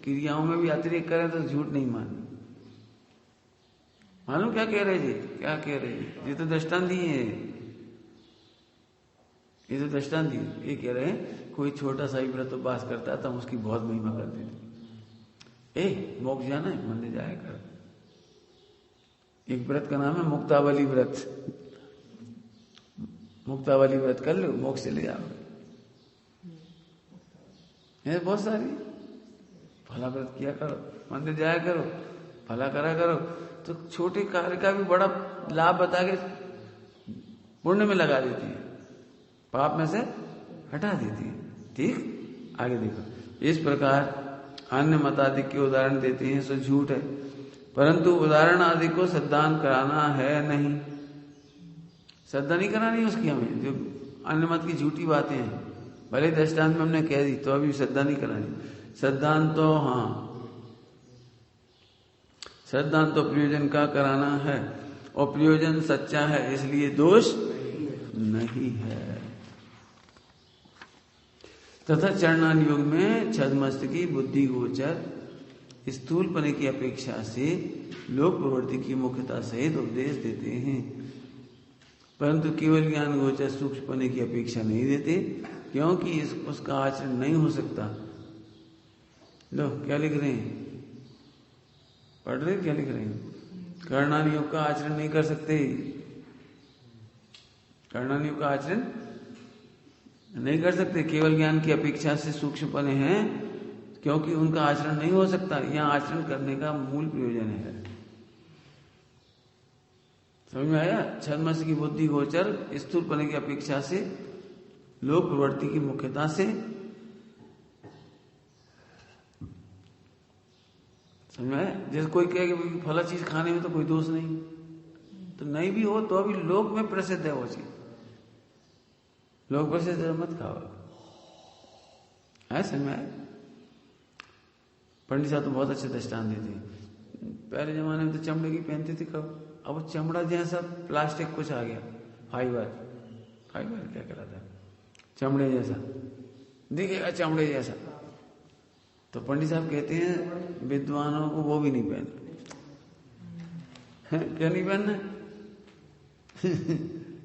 क्रियाओं में भी अतिरेक करें तो झूठ नहीं माननी। मालूम क्या कह रहे जी, क्या कह रहे जी, ये तो दृष्टांत दिए हैं, ये तो दृष्टांत दिए। ये कह रहे हैं कोई छोटा सा ही व्रत उपवास करता है तो हम उसकी बहुत महिमा कर देते। मोक्ष जाना है, मंदिर जाया कर। एक व्रत का नाम है मुक्तावली व्रत। मुक्तावली व्रत कर लो, मोक्ष चले जाओगे। बहुत सारी भला व्रत किया करो, मंदिर जाया करो, भला करा करो, तो छोटे कार्य का भी बड़ा लाभ बता के पुण्य में लगा देती है, पाप में से हटा देती है। ठीक, आगे देखो। इस प्रकार अन्य मताधिक के उदाहरण देते हैं सो झूठ है, परंतु उदाहरण आदि को श्रद्धान कराना है नहीं, श्रद्धा नहीं करानी उसकी हमें। जो अन्य मत की झूठी बातें हैं, भले दृष्टांत में हमने कह दी तो अभी श्रद्धा नहीं करानी। श्रद्धान तो हाँ, श्रद्धान तो प्रयोजन का कराना है, और प्रयोजन सच्चा है इसलिए दोष नहीं है। तथा चरणान योग में छद्मस्त की बुद्धि गोचर स्थूलपने की अपेक्षा से लोक प्रवृत्ति की मुख्यता सहित उपदेश देते हैं, परंतु केवल ज्ञान गोचर सूक्ष्मपने की अपेक्षा नहीं देते, क्योंकि उसका आचरण नहीं हो सकता। लो क्या लिख रहे हैं, पढ़ रहे क्या लिख रहे हैं? कर्णान योग का आचरण नहीं कर सकते, कर्णान योग का आचरण नहीं कर सकते, केवल ज्ञान की अपेक्षा से सूक्ष्मपने हैं, क्योंकि उनका आचरण नहीं हो सकता। यहाँ आचरण करने का मूल प्रयोजन है। समझ में आया? छद्मस की बुद्धि गोचर स्थूलपने की अपेक्षा से लोक प्रवृत्ति की मुख्यता से, समझ में आया? जैसे कोई कहे कि फला चीज खाने में तो कोई दोष नहीं, तो नहीं भी हो तो अभी लोक में प्रसिद्ध है वो चीज, लोक प्रसिद्ध मत खाओ। है समझ में आया? पंडित साहब तो बहुत अच्छे दृष्टांत देते हैं। पहले जमाने में तो चमड़े की पहनते थे कब, अब चमड़ा जैसा प्लास्टिक कुछ आ गया, फाइबर क्या कहलाता है, चमड़े जैसा दिखेगा, चमड़े जैसा। तो पंडित साहब कहते हैं विद्वानों को वो भी नहीं पहनना। क्या नहीं पहनना?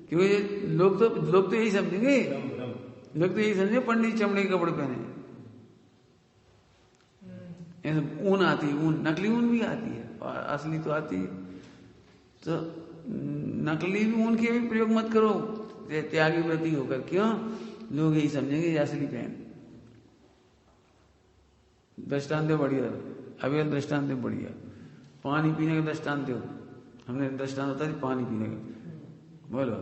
क्योंकि लोग तो यही समझेंगे, लोग तो यही समझे पंडित चमड़े के कपड़े पहने। ऊन आती है, ऊन नकली ऊन भी आती है और असली तो आती है। तो नकली ऊन के भी प्रयोग मत करो त्यागी व्रती होकर। क्यों? लोग यही समझेंगे असली पहन। दृष्टांत दो बढ़िया, अभी दृष्टांत दो बढ़िया। पानी पीने का दृष्टांत दो, हमने दृष्टांत होता है पानी पीने का, बोलो।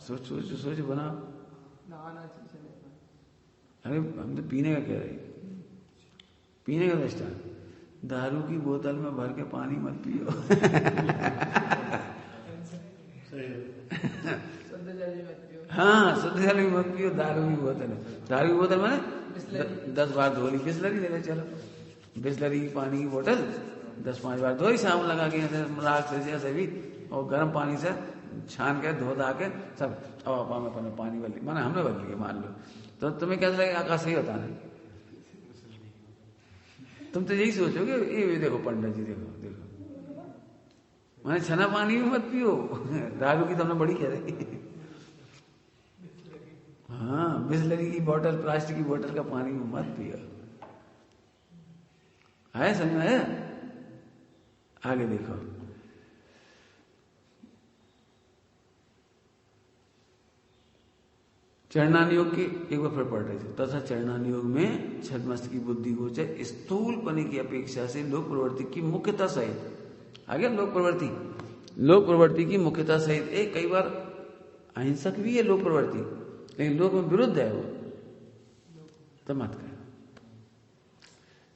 सोच बनाओ। अरे हम तो पीने का कह रहे हैं, पीने का दृष्टांत। दारू की बोतल में भर के पानी मत पियो। हाँ, शुद्ध जल भी मत पियो, दारू की बोतल है। दारू की बोतल मैंने 10 बार धो ली, बिस्लरी ले ले चलो, बिस्लरी की पानी की बोतल 10-5 बार धोई, साबुन लगा के राख से जैसे भी, और गर्म पानी से छान के धो धा के सब, अब में पानी भर ली, माना हमने भर लिया मान लो, तो तुम्हें कैसा लगेगा? आकाश सही होता है, तुम तो यही सोचोगे ये देखो पंडित जी, देखो मैंने छना पानी भी मत पियो। दारू की तुमने बड़ी कह रही। हाँ, बिस्लरी की बोतल, प्लास्टिक की बोतल का पानी मत पियो। है समझ में आया? आगे देखो, चरणान योग के एक बार फिर पढ़ रहे थे। तथा चरणान योग में छद्मस्त की बुद्धि गोचर स्थूलपने की अपेक्षा से लोक प्रवृत्ति की मुख्यता सहित, आगे लोक प्रवृत्ति की मुख्यता सहित। एक कई बार अहिंसक भी है लोक प्रवृत्ति, लेकिन लोक में विरुद्ध है वो, तो मत कर।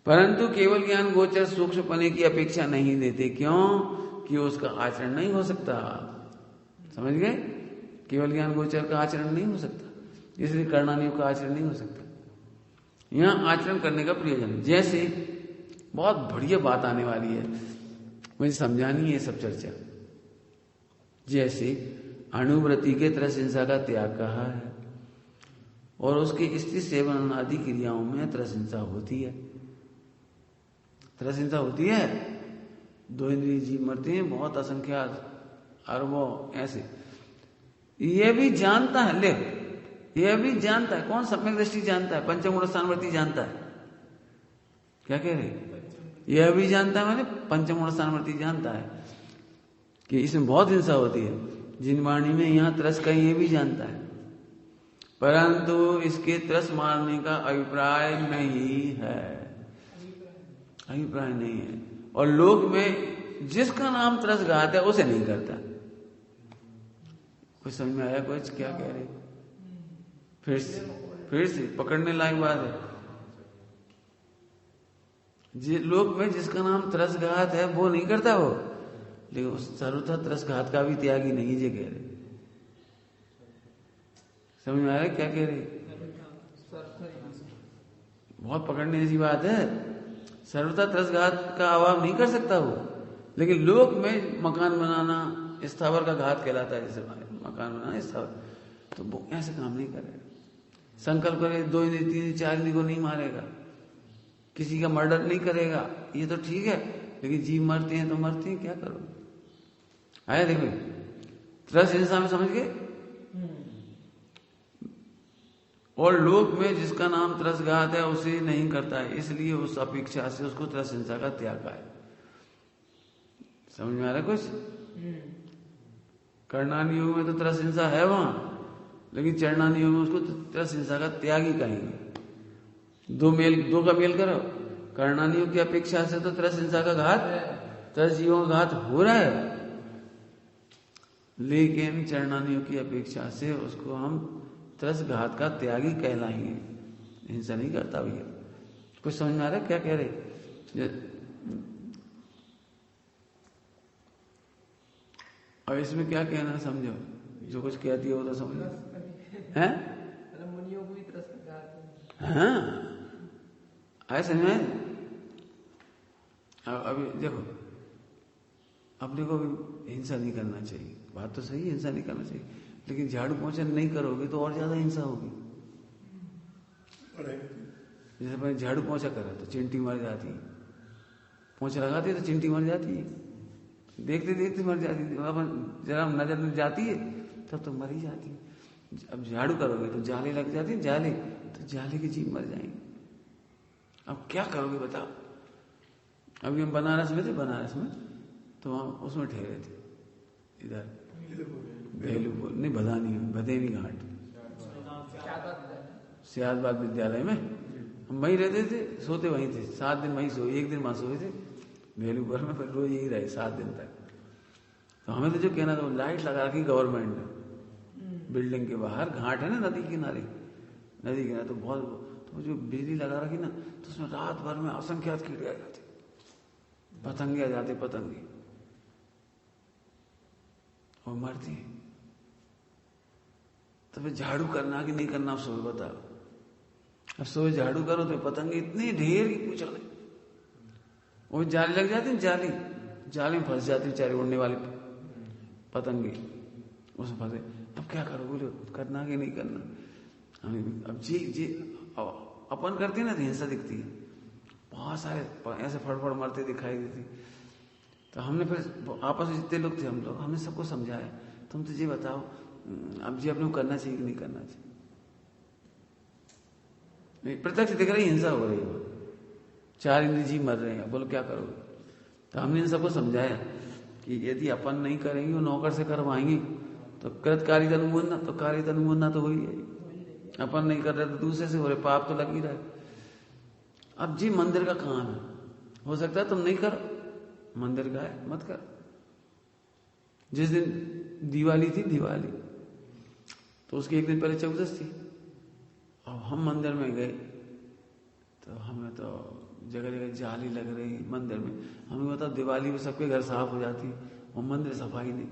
परंतु केवल ज्ञान गोचर सूक्ष्मपने की अपेक्षा नहीं देते, क्यों? कि उसका आचरण नहीं हो सकता। समझ गए? केवल ज्ञान गोचर का आचरण नहीं हो सकता, इसलिए कर्णानियोग का आचरण नहीं हो सकता। यहां आचरण करने का प्रयोजन, जैसे बहुत बढ़िया बात आने वाली है, मुझे समझानी है सब चर्चा। जैसे अणुव्रति के त्रस हिंसा का त्याग कहा है, और उसके स्त्री सेवन आदि क्रियाओं में त्रसहिंसा होती है। त्रसहिंसा होती है, 2 इंद्रिय जीव मरते हैं, बहुत असंख्यात अरबों ऐसे। ये भी जानता है, ले ये भी जानता है। कौन? सम्यक दृष्टि जानता है, पंचम स्थानवर्ती जानता है। क्या कह रहे? यह भी जानता है, मैंने पंचम स्थानवर्ती जानता है कि इसमें बहुत हिंसा होती है। जिन वाणी में यहाँ त्रस का ये भी जानता है, परंतु इसके त्रस मारने का अभिप्राय नहीं है, अभिप्राय नहीं है। और लोक में जिसका नाम त्रस घात है उसे नहीं करता। कुछ समझ में आया? कुछ क्या कह रहे? फिर से पकड़ने लायक बात है। लोक में जिसका नाम त्रसघात है वो नहीं करता वो, लेकिन उस सर्वथा त्रसघात का भी त्यागी नहीं, ये कह रहे। समझ में आ रहा है क्या कह रहे? बहुत पकड़ने जैसी बात है। सर्वथा त्रसघात का अभाव नहीं कर सकता वो, लेकिन लोक में मकान बनाना स्थावर का घात कहलाता है। जैसे मकान बनाना स्थावर, तो वो ऐसे काम नहीं करेगा। संकल्प करे 2 इंद्रिय 3 इंद्रिय 4 इंद्रिय को नहीं मारेगा, किसी का मर्डर नहीं करेगा, ये तो ठीक है। लेकिन जीव मरते हैं तो मरते हैं, क्या करो? आया देखो, त्रस हिंसा में समझ गए। और लोक में जिसका नाम त्रसघात है उसे नहीं करता है, इसलिए उस अपेक्षा से उसको त्रस हिंसा का त्याग है। समझ में आ रहा है कुछ? कर्णानी योग में तो त्रस हिंसा है वहां, लेकिन चरणानी योग में उसको त्रस हिंसा का त्याग ही कहेंगे। 2 का मेल करो। कर्णानी योग की अपेक्षा से तो त्रस हिंसा का घात, त्रस जीवों का घात हो रहा है, लेकिन चरणानी योग की अपेक्षा से उसको हम त्रस घात का त्यागी कहलाएंगे। हिंसा नहीं करता भैया। कुछ समझ में आ रहा है क्या कह रहे? और इसमें क्या कहना समझो, जो कुछ कहती है वो तो समझो है। हाँ, आए समझ में? अभी देखो, अपने को भी हिंसा नहीं करना चाहिए, बात तो सही है, हिंसा नहीं करना चाहिए, लेकिन झाड़ू पोंछा नहीं करोगे तो और ज्यादा हिंसा होगी। जैसे मैंने झाड़ू पोंछा करा तो चिंटी मर जाती है, पोंछा लगाती है तो चिंटी मर जाती है, देखते देखते मर जाती है, जरा नजर में जाती है तब तो मर ही जाती है। अब झाड़ू करोगे तो जाले लग जाती है, जाले तो जाले के जीव मर जाएंगे। अब क्या करोगे बताओ? अभी हम बनारस में थे, बनारस में तो हम उसमें ठहरे थे, इधर भेलू नहीं भदानी भदेनी घाट, सियादबाद विद्यालय में हम वहीं रहते थे, सोते वहीं थे। 7 दिन वहीं सोए, 1 दिन वहां सोए थे भेलूपुर में, फिर रोज यही रहे 7 दिन तक। तो हमें तो जो कहना था, लाइट लगा रखी गवर्नमेंट ने बिल्डिंग के बाहर, घाट है ना नदी किनारे, नदी किनारे तो बहुत, तो जो बिजली लगा रखी ना, तो उसमें रात भर में असंख्यात कीड़े आ जाते, पतंगे आ जाते, पतंगे, और मरती। तो फिर झाड़ू करना कि नहीं करना, आप सोच बताओ। अब सोच झाड़ू करो तो पतंगे इतनी ढेर की पूछो नहीं, वो जाली लग जाती, जाली में फंस जाती बेचारी उड़ने वाली पतंगे, उसमें फंसे। अब क्या करो, बोले करना कि नहीं करना? अब जी अपन करते हैं ना तो हिंसा दिखती है, बहुत सारे ऐसे फड़फड़ मरते दिखाई देती। तो हमने फिर आपस में जितने लोग थे हम लोग, हमने सबको समझाया, तुम तो जी बताओ अब जी अपने को करना चाहिए कि नहीं करना चाहिए? प्रत्यक्ष दिख रही हिंसा हो रही है, 4 इंद्रिय जीव मर रहे हैं, बोलो क्या करोगे? तो हमने इन सबको समझाया कि यदि अपन नहीं करेंगे, वो नौकर से करवाएंगे तो कृत कार्य अनुमोदना, तो कार्य अनुमोदना तो हो ही है। अपन नहीं कर रहे तो दूसरे से हो रहे, पाप तो लग ही रहा है। अब जी मंदिर का काम है, हो सकता है तुम नहीं करो, मंदिर का है मत कर। जिस दिन दिवाली थी, दिवाली तो उसके 1 दिन पहले चौदस थी। अब हम मंदिर में गए तो हमें तो जगह जगह जाली लग रही मंदिर में। हमें बता दिवाली में सबके घर साफ हो जाती है, और मंदिर सफाई नहीं,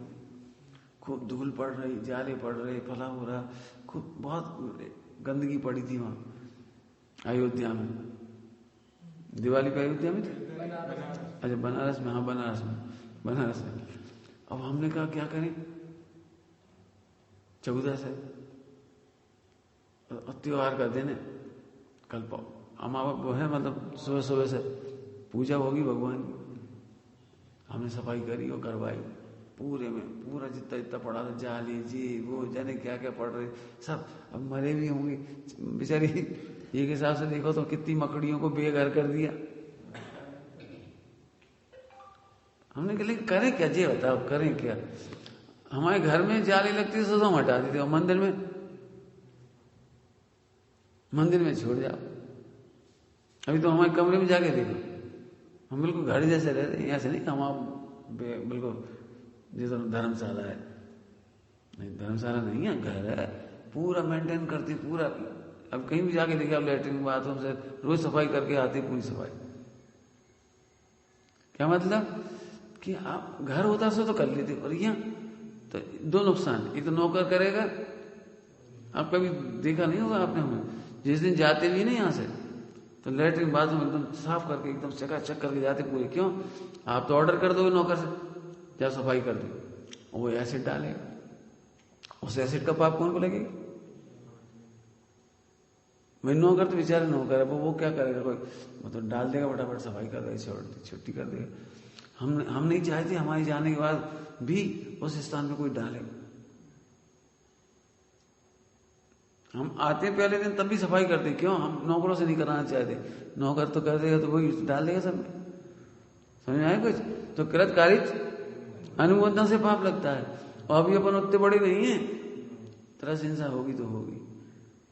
खूब धूल पड़ रही, जाले पड़ रहे, फला हो रहा, खूब बहुत गंदगी पड़ी थी वहां अयोध्या में। दिवाली पे अयोध्या में थी, अच्छा बनारस में, हाँ बनारस में। अब हमने कहा क्या करें, 14 है, और त्योहार का दिन है, कल अमावस वो है, मतलब सुबह सुबह से पूजा होगी भगवान की। हमने सफाई करी और करवाई पूरे में, पूरा जितना जितना पड़ा था, जाली जी वो जाने क्या क्या पड़ रहे सब। अब मरे भी होंगे बेचारी, एक हिसाब से देखो तो कितनी मकड़ियों को बेघर कर दिया। हमने कहा लेकिन करें क्या, जी बताओ करें क्या। हमारे घर में जाली लगती है तो हम हटा देते, और मंदिर में छोड़ जाओ। अभी तो हमारे कमरे में जाके देखो, हम बिल्कुल घर जैसे रहते हैं, यहाँ से नहीं हम आप बिल्कुल जैसे धर्मशाला है, नहीं धर्मशाला नहीं है, घर है, पूरा मेंटेन करती पूरा। अब कहीं भी जाके देखिए आप, लैट्रिन बाथरूम से रोज सफाई करके आते, पूरी सफाई। क्या मतलब कि आप घर होता सो तो कर लेते, और यहाँ तो दो नुकसान, एक तो नौकर करेगा, आप कभी देखा नहीं होगा आपने, हमें जिस दिन जाते भी नहीं यहाँ से तो लैट्रिन बाथरूम एकदम साफ करके एकदम चकाचक करके जाते पूरे। क्यों, आप तो ऑर्डर कर दोगे नौकर से, क्या सफाई कर दे, वो एसिड डालेगा, उस एसिड का पाप कौन को लगेगा। मैं नौकर तो बेचारे नौकर है, वो क्या करेगा, कोई वो तो डाल देगा फटाफट, सफाई कर देगा, छुट्टी कर देगा। हम नहीं चाहते हमारे जाने के बाद भी उस स्थान में कोई डालेगा। हम आते पहले दिन तब भी सफाई करते, क्यों, हम नौकरों से नहीं कराना चाहते, नौकर तो कर देगा तो वही डाल देगा सब में। समझ में आया कुछ, तो कृत कारित अनुमोदन से पाप लगता है। और अभी अपन उतने बड़े नहीं है, तरस हिंसा होगी तो होगी,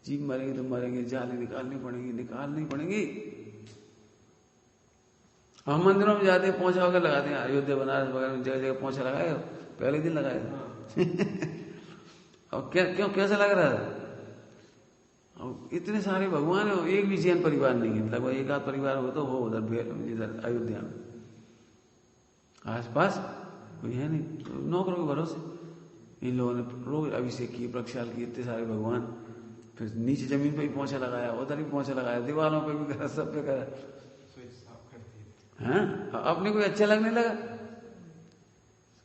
जीव मरेंगे तो मरेंगे, जाले निकालनी पड़ेंगी। हम मंदिरों में जाते हैं, पोंछा वगैरह लगाते हैं, अयोध्या बनारस वगैरह में जगह जगह पोंछा लगाए, पहले दिन लगाए और क्यों कैसा लग रहा है। और इतने सारे भगवान है, एक भी जैन परिवार नहीं है, लगभग एक आध परिवार हो तो हो उधर इधर अयोध्या में, आसपास कोई है नहीं। तो नौकरों के भरोसे इन लोगों ने रोज अभिषेक किए, प्रक्षाल किए, इतने सारे भगवान। फिर नीचे जमीन पे भी पोंछा लगाया, उधर भी पोंछा लगाया, दीवारों पे भी करा, सब पे करा। हाँ, अपने को अच्छा लगने लगा।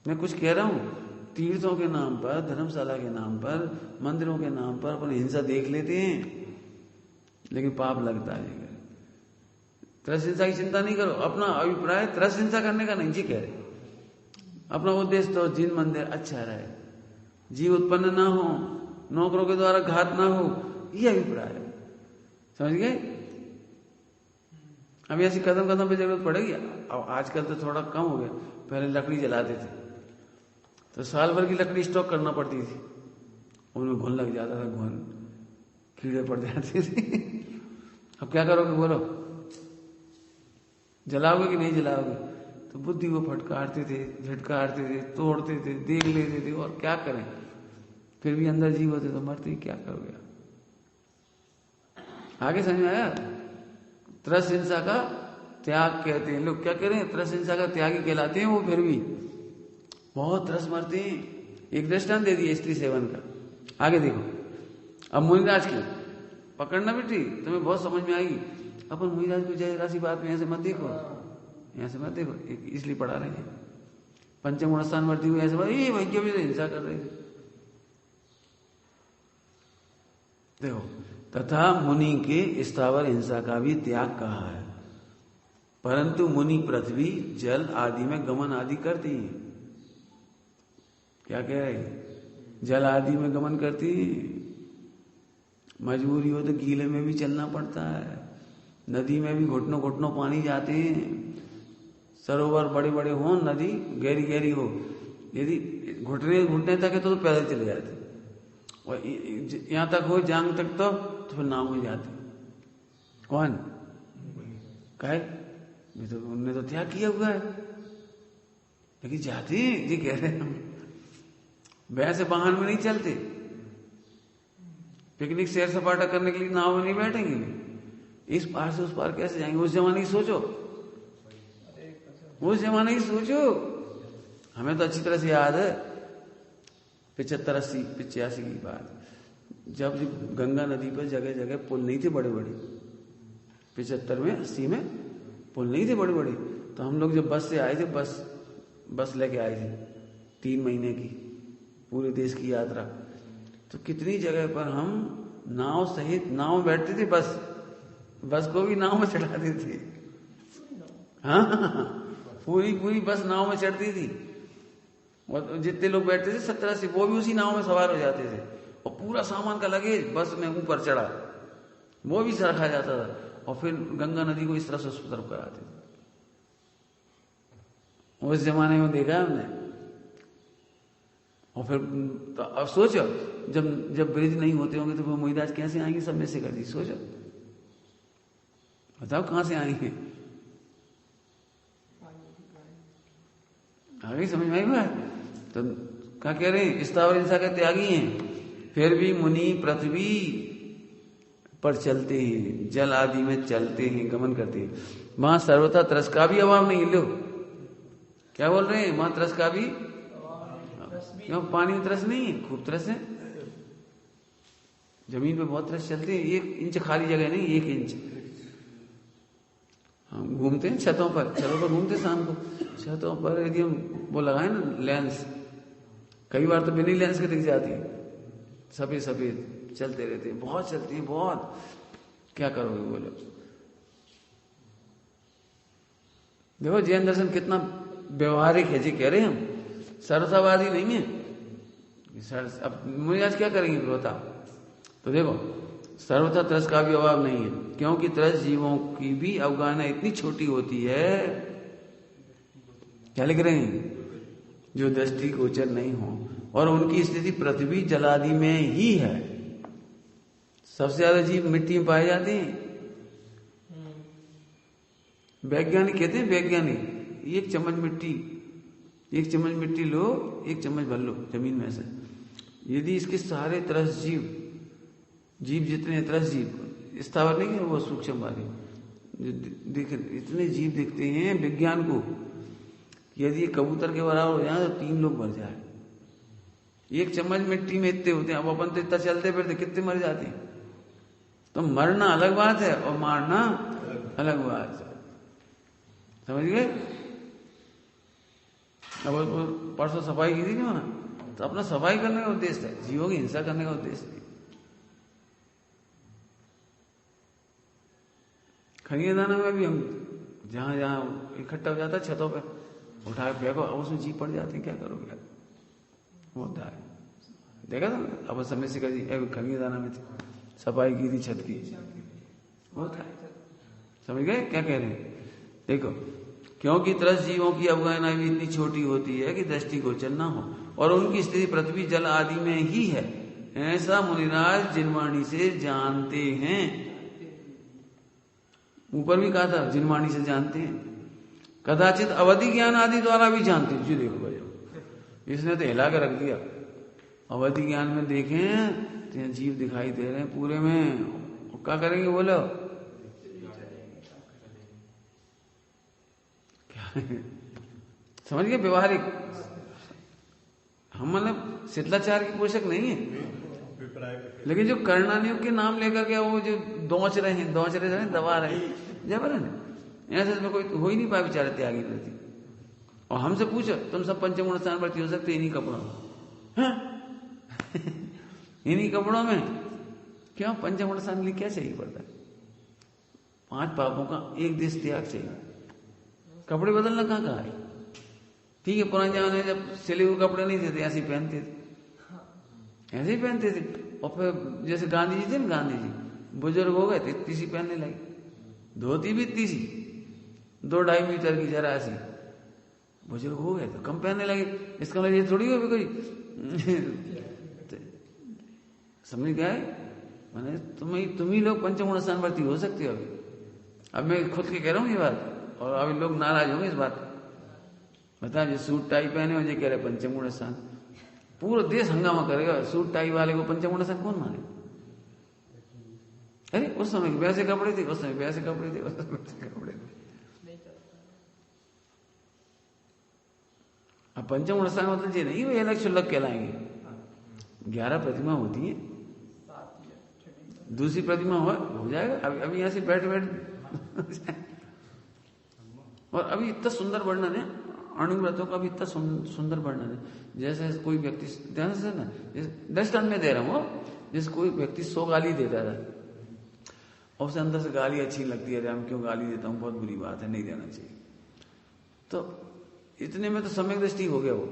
मैं कुछ कह रहा हूं, तीर्थों के नाम पर, धर्मशाला के नाम पर, मंदिरों के नाम पर अपन हिंसा देख लेते हैं, लेकिन पाप लगता है। त्रस हिंसा की चिंता नहीं करो, अपना अभिप्राय त्रस हिंसा करने का नहीं जी कह रहे। अपना उद्देश्य तो जिन मंदिर अच्छा रहे, जीव उत्पन्न ना हो, नौकरों के द्वारा घात ना हो, ये अभिप्राय है। समझ गए। अभी ऐसी कदम कदम पे जरूरत पड़ेगी। अब आजकल तो थोड़ा कम हो गया, पहले लकड़ी जलाते थे तो साल भर की लकड़ी स्टॉक करना पड़ती थी, उनमें घुन लग जाता था, घुन कीड़े पड़ जाते थे। अब क्या करोगे बोलो, जलाओगे कि नहीं जलाओगे। तो बुद्धि को फटकारते थे, झटकारते थे, तोड़ते थे, देख लेते थे, और क्या करें, फिर भी अंदर जीव होते तो मरते ही, क्या करोगे। आगे समझ में आया। त्रस हिंसा का त्याग कहते हैं लोग, क्या कह रहे हैं, त्रस हिंसा का त्यागी कहलाते हैं वो। फिर भी बहुत तरस मरते हैं। एक दृष्टांत दे दिया स्त्री सेवन का, आगे देखो। अब मुनिराज की पकड़ना बेटी, तुम्हें बहुत समझ में आएगी। अपन मुनिराज को जय राशि बात में ऐसे मत देखो, यहाँ से मत देखो, इसलिए पढ़ा रहे हैं। पंचम गुण स्थान वर्ती हुए ऐसे भाई वैज्ञ भी हिंसा कर रहे थे। देखो, तथा मुनि के स्थावर हिंसा का भी त्याग कहा है, परंतु मुनि पृथ्वी जल आदि में गमन आदि करती हैं। क्या कह रहे हैं, जल आदि में गमन करती, मजबूरी हो तो गीले में भी चलना पड़ता है, नदी में भी घुटनों घुटनों पानी जाते हैं। सरोवर बड़े बड़े हो, नदी गहरी गहरी हो, यदि घुटने तक है तो पैदल चले जाते, और यहां तक हो जांग तक तो फिर नाव में जाते। कौन कहे, तो उनने तो त्याग किया हुआ है, लेकिन जाते जी कह रहे हम वैसे वाहन में नहीं चलते, पिकनिक सैर सपाटा करने के लिए नाव में नहीं बैठेंगे, इस पार से उस पार कैसे जाएंगे। उस जमाने की सोचो, उस जमाने की सोचो। हमें तो अच्छी तरह से याद है 75, 80, 85 की बात, जब गंगा नदी पर जगह जगह पुल नहीं थे बड़े बड़े, 75 में 80 में पुल नहीं थे बड़े बड़े। तो हम लोग जब बस से आए थे, बस लेके आए थे 3 महीने की पूरे देश की यात्रा, तो कितनी जगह पर हम नाव सहित नाव में बैठते थे, बस को भी नाव में चढ़ाते थे। हाँ, पूरी बस नाव में चढ़ती थी और जितने लोग बैठते थे 70-80 वो भी उसी नाव में सवार हो जाते थे और पूरा सामान का लगेज बस में ऊपर चढ़ा, वो भी रखा जाता था और फिर गंगा नदी को इस तरफ से उस तरफ कराते थे। उस जमाने में देखा हमने। और फिर तो अब सोचो, जब ब्रिज नहीं होते होंगे तो वो मोहिदास कैसे आएंगे सब में से कर दी। सोचो, बताओ कहां से आएंगे। आगे समझ में आई बात? तो क्या कह रहे हैं, स्थावर हिंसा के त्यागी हैं, फिर भी मुनि पृथ्वी पर चलते हैं, जल आदि में चलते हैं, गमन करते हैं। वहां सर्वथा तरस का भी अभाव नहीं। लो क्या बोल रहे हैं, वहां तरस का भी, क्यों पानी में तरस नहीं है, खूब तरस है। जमीन पे बहुत तरस चलते हैं, 1 इंच खाली जगह नहीं, 1 इंच। हम घूमते हैं छतों पर घूमते शाम को छतों पर, यदि हम वो लगाए ना लेंस, कई बार तो बिना लेंस के दिख जाती है, सफेद चलते रहते हैं, बहुत चलती हैं, बहुत। क्या करोगे बोलो। देखो जैन दर्शन कितना व्यवहारिक है जी, कह रहे हैं हम सरसावादी नहीं है। अब मुझे आज क्या करेंगे बता। तो देखो सर्वथा तरस का भी अभाव नहीं है, क्योंकि तरस जीवों की भी अवगाहना इतनी छोटी होती है, क्या लिख रहे हैं, जो दृष्टि गोचर नहीं हो, और उनकी स्थिति पृथ्वी जलादि में ही है। सबसे ज्यादा जीव मिट्टी में पाए जाते हैं। वैज्ञानिक कहते हैं, वैज्ञानिक 1 चम्मच मिट्टी लो, 1 चम्मच भर लो जमीन में से, यदि इसके सारे तरस जीव जितने तरस जीव, स्थावर नहीं है वो सूक्ष्म वाले, इतने जीव दिखते हैं विज्ञान को, यदि कबूतर के बराबर हो जाए तो 3 लोग मर जाए। 1 चम्मच मिट्टी में इतने होते हैं। अब अपन तो इतना चलते फिरते कितने मर जाते हैं। तो मरना अलग बात है और मारना अलग बात है, समझ गए। अब परसों सफाई की थी ना, तो अपना सफाई करने का उद्देश्य है, जीवों की हिंसा करने का उद्देश्य है। खनियादाना में भी हम जहां जहां इकट्ठा हो जाता है छतों पे उठा के फेंको, अब उसमें जीव पड़ जाते हैं, क्या करोगे। होता है, देखा था अब समय से कर खनियादाना में सफाई की थी छत की, होता है। समझ गए क्या कह रहे हैं। देखो क्योंकि तरस जीवों की अवगाहना भी इतनी छोटी होती है कि दृष्टि गोचर न हो, और उनकी स्थिति पृथ्वी जल आदि में ही है, ऐसा मुनिराज जिनवाणी से जानते हैं। ऊपर भी कहा था जिनवाणी से जानते हैं, कदाचित अवधि ज्ञान आदि द्वारा भी जानते हैं। जी देखो भाई, इसने तो हिला के रख दिया। अवधि ज्ञान में देखें तो जीव दिखाई दे रहे हैं पूरे में, क्या करेंगे बोलो। समझ गए, व्यवहारिक। हम मतलब शिथिलाचार के पोषक नहीं है, लेकिन जो कर्णानियों के नाम लेकर के वो जो दौच रहे हैं, दबा रहे हैं, जबरन ऐसे में कोई हो ही नहीं पाया बेचारे त्यागी प्रति। और हमसे पूछो, तुम सब पंचगुण स्थान प्रति हो सकते इन्हीं कपड़ों में, इन्हीं कपड़ों में। क्यों पंचगुण स्थान के लिए क्या चाहिए पड़ता है। 5 पापों का 1 देश त्याग चाहिए। कपड़े बदलना कहाँ है। ठीक है, पुराने जमाने में जब सिले हुए कपड़े नहीं थे ऐसे ही पहनते थे, ऐसे ही पहनते थे। और फिर जैसे गांधी जी थे ना, गांधी जी बुजुर्ग हो गए तो इतनी सी पहनने लगे, धोती भी इतनी सी 2-2.5 मीटर की जरा सी, बुजुर्ग हो गए तो कम पहनने लगे। इसका मतलब ये थोड़ी हो भी कोई समझ गए। मैंने तुम ही लोग पंचगुण स्थान वर्ती हो सकते हो अभी। अब मैं खुद के कह रहा हूँ ये बात, और अभी लोग नाराज होंगे इस बात। बता, जो सूट टाई पहने मुझे कह रहे पंचगुण स्थान, पूरा देश हंगामा करेगा। सूट टाई वाले को पंचगुण स्थान कौन माने। अरे उस समय वैसे कपड़े थे, उस समय वैसे कपड़े थे, उस समय वैसे कपड़े थे। अब पंचगुण स्थान मतलब ये नहीं वे अलग शुल्लक कहलाएंगे। 11 प्रतिमा होती है, दूसरी प्रतिमा हो जाएगा। अभी ऐसे बैठ और अभी इतना सुंदर वर्णन है, अणुव्रतों का भी इतना सुंदर वर्णन है। जैसे कोई व्यक्ति, ध्यान से ना, दृष्टांत में दे रहा हूँ, जैसे कोई व्यक्ति 100 गाली देता था और उसे अंदर से गाली अच्छी लगती है, अरे हम क्यों गाली देता हूँ, बहुत बुरी बात है, नहीं देना चाहिए। तो इतने में तो सम्यक दृष्टि हो गया, वो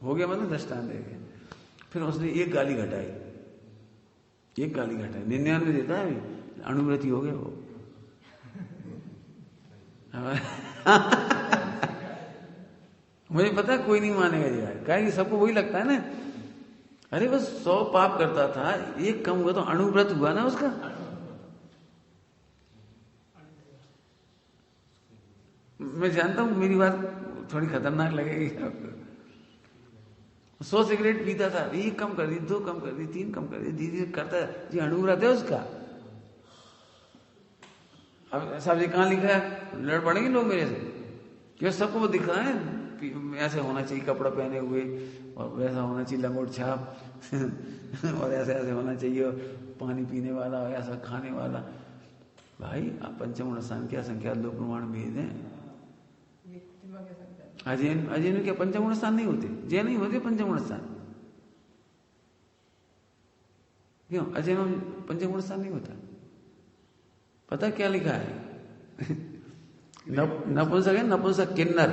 हो गया मतलब दृष्टांत दे गया। फिर उसने एक गाली घटाई, 99 देता है, अणुव्रति हो गया वो। मुझे पता है कोई नहीं मानेगा जी, क्या कि सबको वही लगता है ना, अरे बस 100 पाप करता था, एक कम हुआ तो अणुव्रत हुआ ना उसका। मैं जानता हूं मेरी बात थोड़ी खतरनाक लगेगी आपको। 100 सिगरेट पीता था, 1 कम कर दी, 2 कम कर दी, 3 कम कर दी, धीरे धीरे करता है जी, अणुव्रत है उसका। अब साहब जी कहाँ लिखा है, लड़ पड़ेंगे लोग मेरे से, क्यों सबको वो दिख रहा है, ऐसे होना चाहिए कपड़ा पहने हुए, और वैसा होना चाहिए लंगोट छाप और ऐसे ऐसे होना चाहिए, पानी पीने वाला, ऐसा खाने वाला। भाई आप पंचम स्थान क्या संख्या लोक प्रमाण भेद है। अजय में क्या पंचम स्थान नहीं होते, जय नहीं होते पंचम स्थान, क्यों अजय में पंचम स्थान नहीं होता? पता क्या लिखा है? नपुंसक है, नपुंसक किन्नर,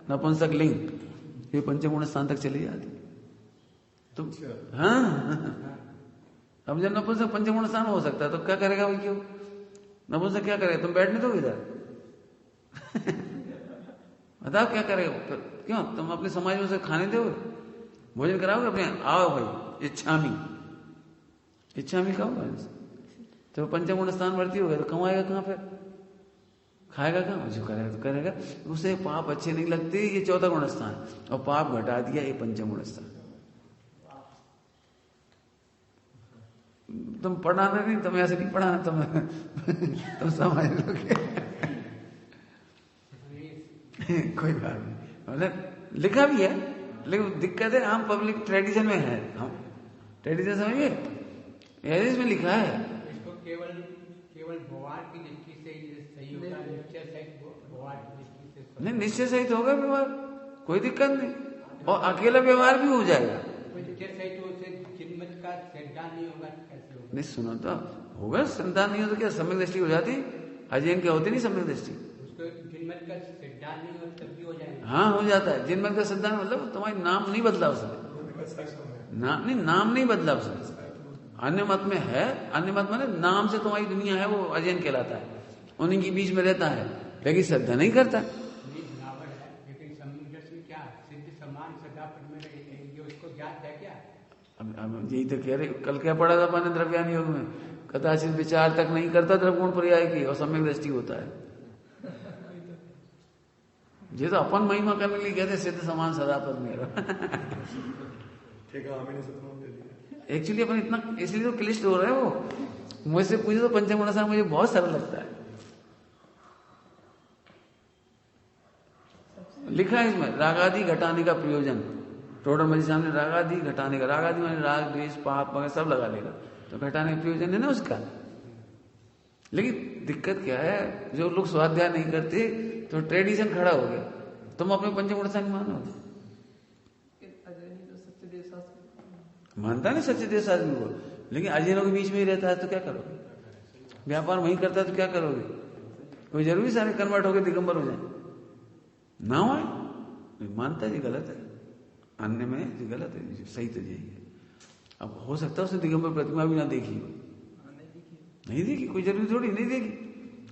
नपुंसक लिंग, ये पंचम स्थान तक चली जाती। तो हाँ, अब जब नपुंसक पंचम स्थान हो सकता है तो क्या करेगा भाई, क्यों नपुंसक क्या करेगा, तुम बैठने दो इधर बताओ क्या करेगा फिर, क्यों तुम अपने समाज में उसे खाने दो, भोजन कराओगे अपने, आओ भाई इच्छामी खाओ, तो पंचम स्थान वर्ती हो गया तो कमाएगा कहां, फिर खाएगा कहां, जो करेगा तो करेगा। उसे पाप अच्छे नहीं लगते, ये 4था गुण स्थान, और पाप घटा दिया ये पंचम गुण स्थान। तुम पढ़ाना नहीं, तुम ऐसे नहीं पढ़ाना, तुम समझ लोगे कोई बात नहीं, मतलब लिखा भी है, लेकिन दिक्कत है हम पब्लिक ट्रेडिशन में है, हम ट्रेडिशन समझिए, इसमें लिखा है इसको केवल व्यवहार की दृष्टि से सही होगा, निश्चय सहित व्यवहार की दृष्टि से नहीं, निश्चय सहित होगा व्यवहार, कोई दिक्कत नहीं, और अकेला व्यवहार भी हो जाएगा। निश्चय सहित उसे जिनमत का संतान नहीं होगा, कैसे होगा? नहीं सुनो तो होगा, संतान नहीं हो तो क्या सम्यक दृष्टि हो जाती, अजैन क्या होती नहीं सम्यक दृष्टि, उसको जिनमत का संतान नहीं हो तब भी हो जाएगा। हाँ हो जाता है, जिनमत का संतान मतलब तुम्हारी नाम नहीं बदला उसने, नाम नहीं बदला उसने, अन्य मत में है, अन्य मत में नाम से तुम्हारी दुनिया है, वो अजैन कहलाता है, उन्हीं के बीच में रहता है, लेकिन श्रद्धा नहीं करता। लेकिन सम्यक क्या सिद्ध समान सदा पद में ये उसको ज्ञात है क्या? अब यही तो कह रहे, कल क्या पढ़ा था अपने द्रव्यान योग में, कदाचित विचार तक नहीं करता द्रवगुण पर्याय की, और सम्यक दृष्टि होता है। ये तो अपन महिमा करने के लिए कहते सिद्ध समान सदा पद में एक्चुअली अपन इतना इसलिए तो क्लिष्ट हो रहा है, वो मुझसे पूछे तो पंचम गुण स्थान मुझे बहुत सरल लगता है। लिखा है इसमें रागादि घटाने का प्रयोजन, टोटल मेरे सामने रागादि घटाने का, रागादि मैंने राग द्वेष पाप वगैरह सब लगा लेगा, तो घटाने का प्रयोजन है ना उसका। लेकिन दिक्कत क्या है, जो लोग स्वाध्याय नहीं करते तो ट्रेडिशन खड़ा हो गया, तुम अपने पंचम गुण स्थान मानो, मानता नहीं सच्चे देश आदमी को, लेकिन अजैनों के बीच में ही रहता है तो क्या करोगे, व्यापार वहीं करता है तो क्या करोगे, कोई जरूरी सारे कन्वर्ट होकर दिगंबर हो जाए ना हो, मानता जी गलत है, अन्य में जी गलत है, सही तो यही है। अब हो सकता है उसने दिगंबर प्रतिमा भी ना देखी हो, नहीं देखी, कोई जरूरी थोड़ी नहीं देखी,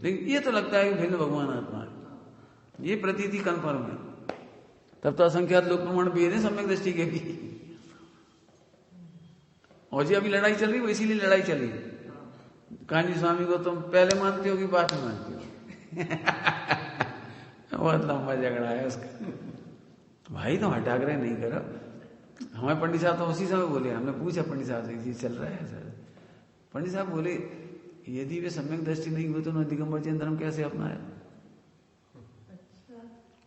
लेकिन ये तो लगता है कि भिन्न भगवान आत्मा है, ये प्रतीति कन्फर्म है, तब तो असंख्यात लोक प्रमाण भी है सम्यक दृष्टि के भी। और जी अभी लड़ाई चल रही है, इसीलिए लड़ाई चल रही है, कान्जी स्वामी को तुम पहले मानते हो कि बाद में मानते हो बहुत लंबा झगड़ा है उसका। भाई तुम हटाग्रह नहीं करो, हमारे पंडित साहब तो उसी समय बोले, हमने पूछा पंडित साहब से चल रहा है सर, पंडित साहब बोले यदि वे सम्यक दृष्टि नहीं हुई तो उन्होंने दिगंबर जैन धर्म कैसे अपनाया।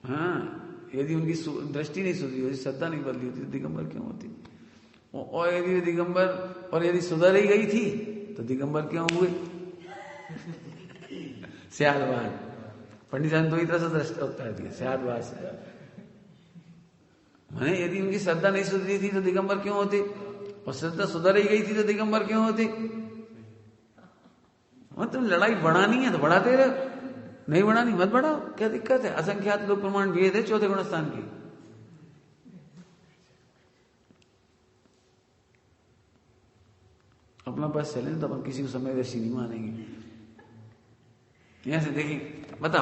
हाँ, यदि उनकी दृष्टि नहीं सुधरी होती, श्रद्धा नहीं बदली होती तो दिगंबर क्यों होती, और यदि दिगंबर और यदि सुधर ही गई थी तो दिगंबर क्यों हुए। स्यादवाद पंडित साहब दो ही तरह से दृष्टा उत्तर दिया, स्यादवाद से मैंने यदि उनकी श्रद्धा नहीं सुधरी थी तो दिगंबर क्यों होते, और श्रद्धा सुधर ही गई थी तो दिगंबर क्यों होते। तुम लड़ाई बढ़ानी है तो बढ़ाते रहो, नहीं बढ़ानी मत बढ़ाओ, क्या दिक्कत है। असंख्यात लोक प्रमाण वेद है चौथे गुणस्थान की। अपना बस चले तो अपन किसी को समयदर्शी नहीं मानेंगे। यहां से देखिए, बता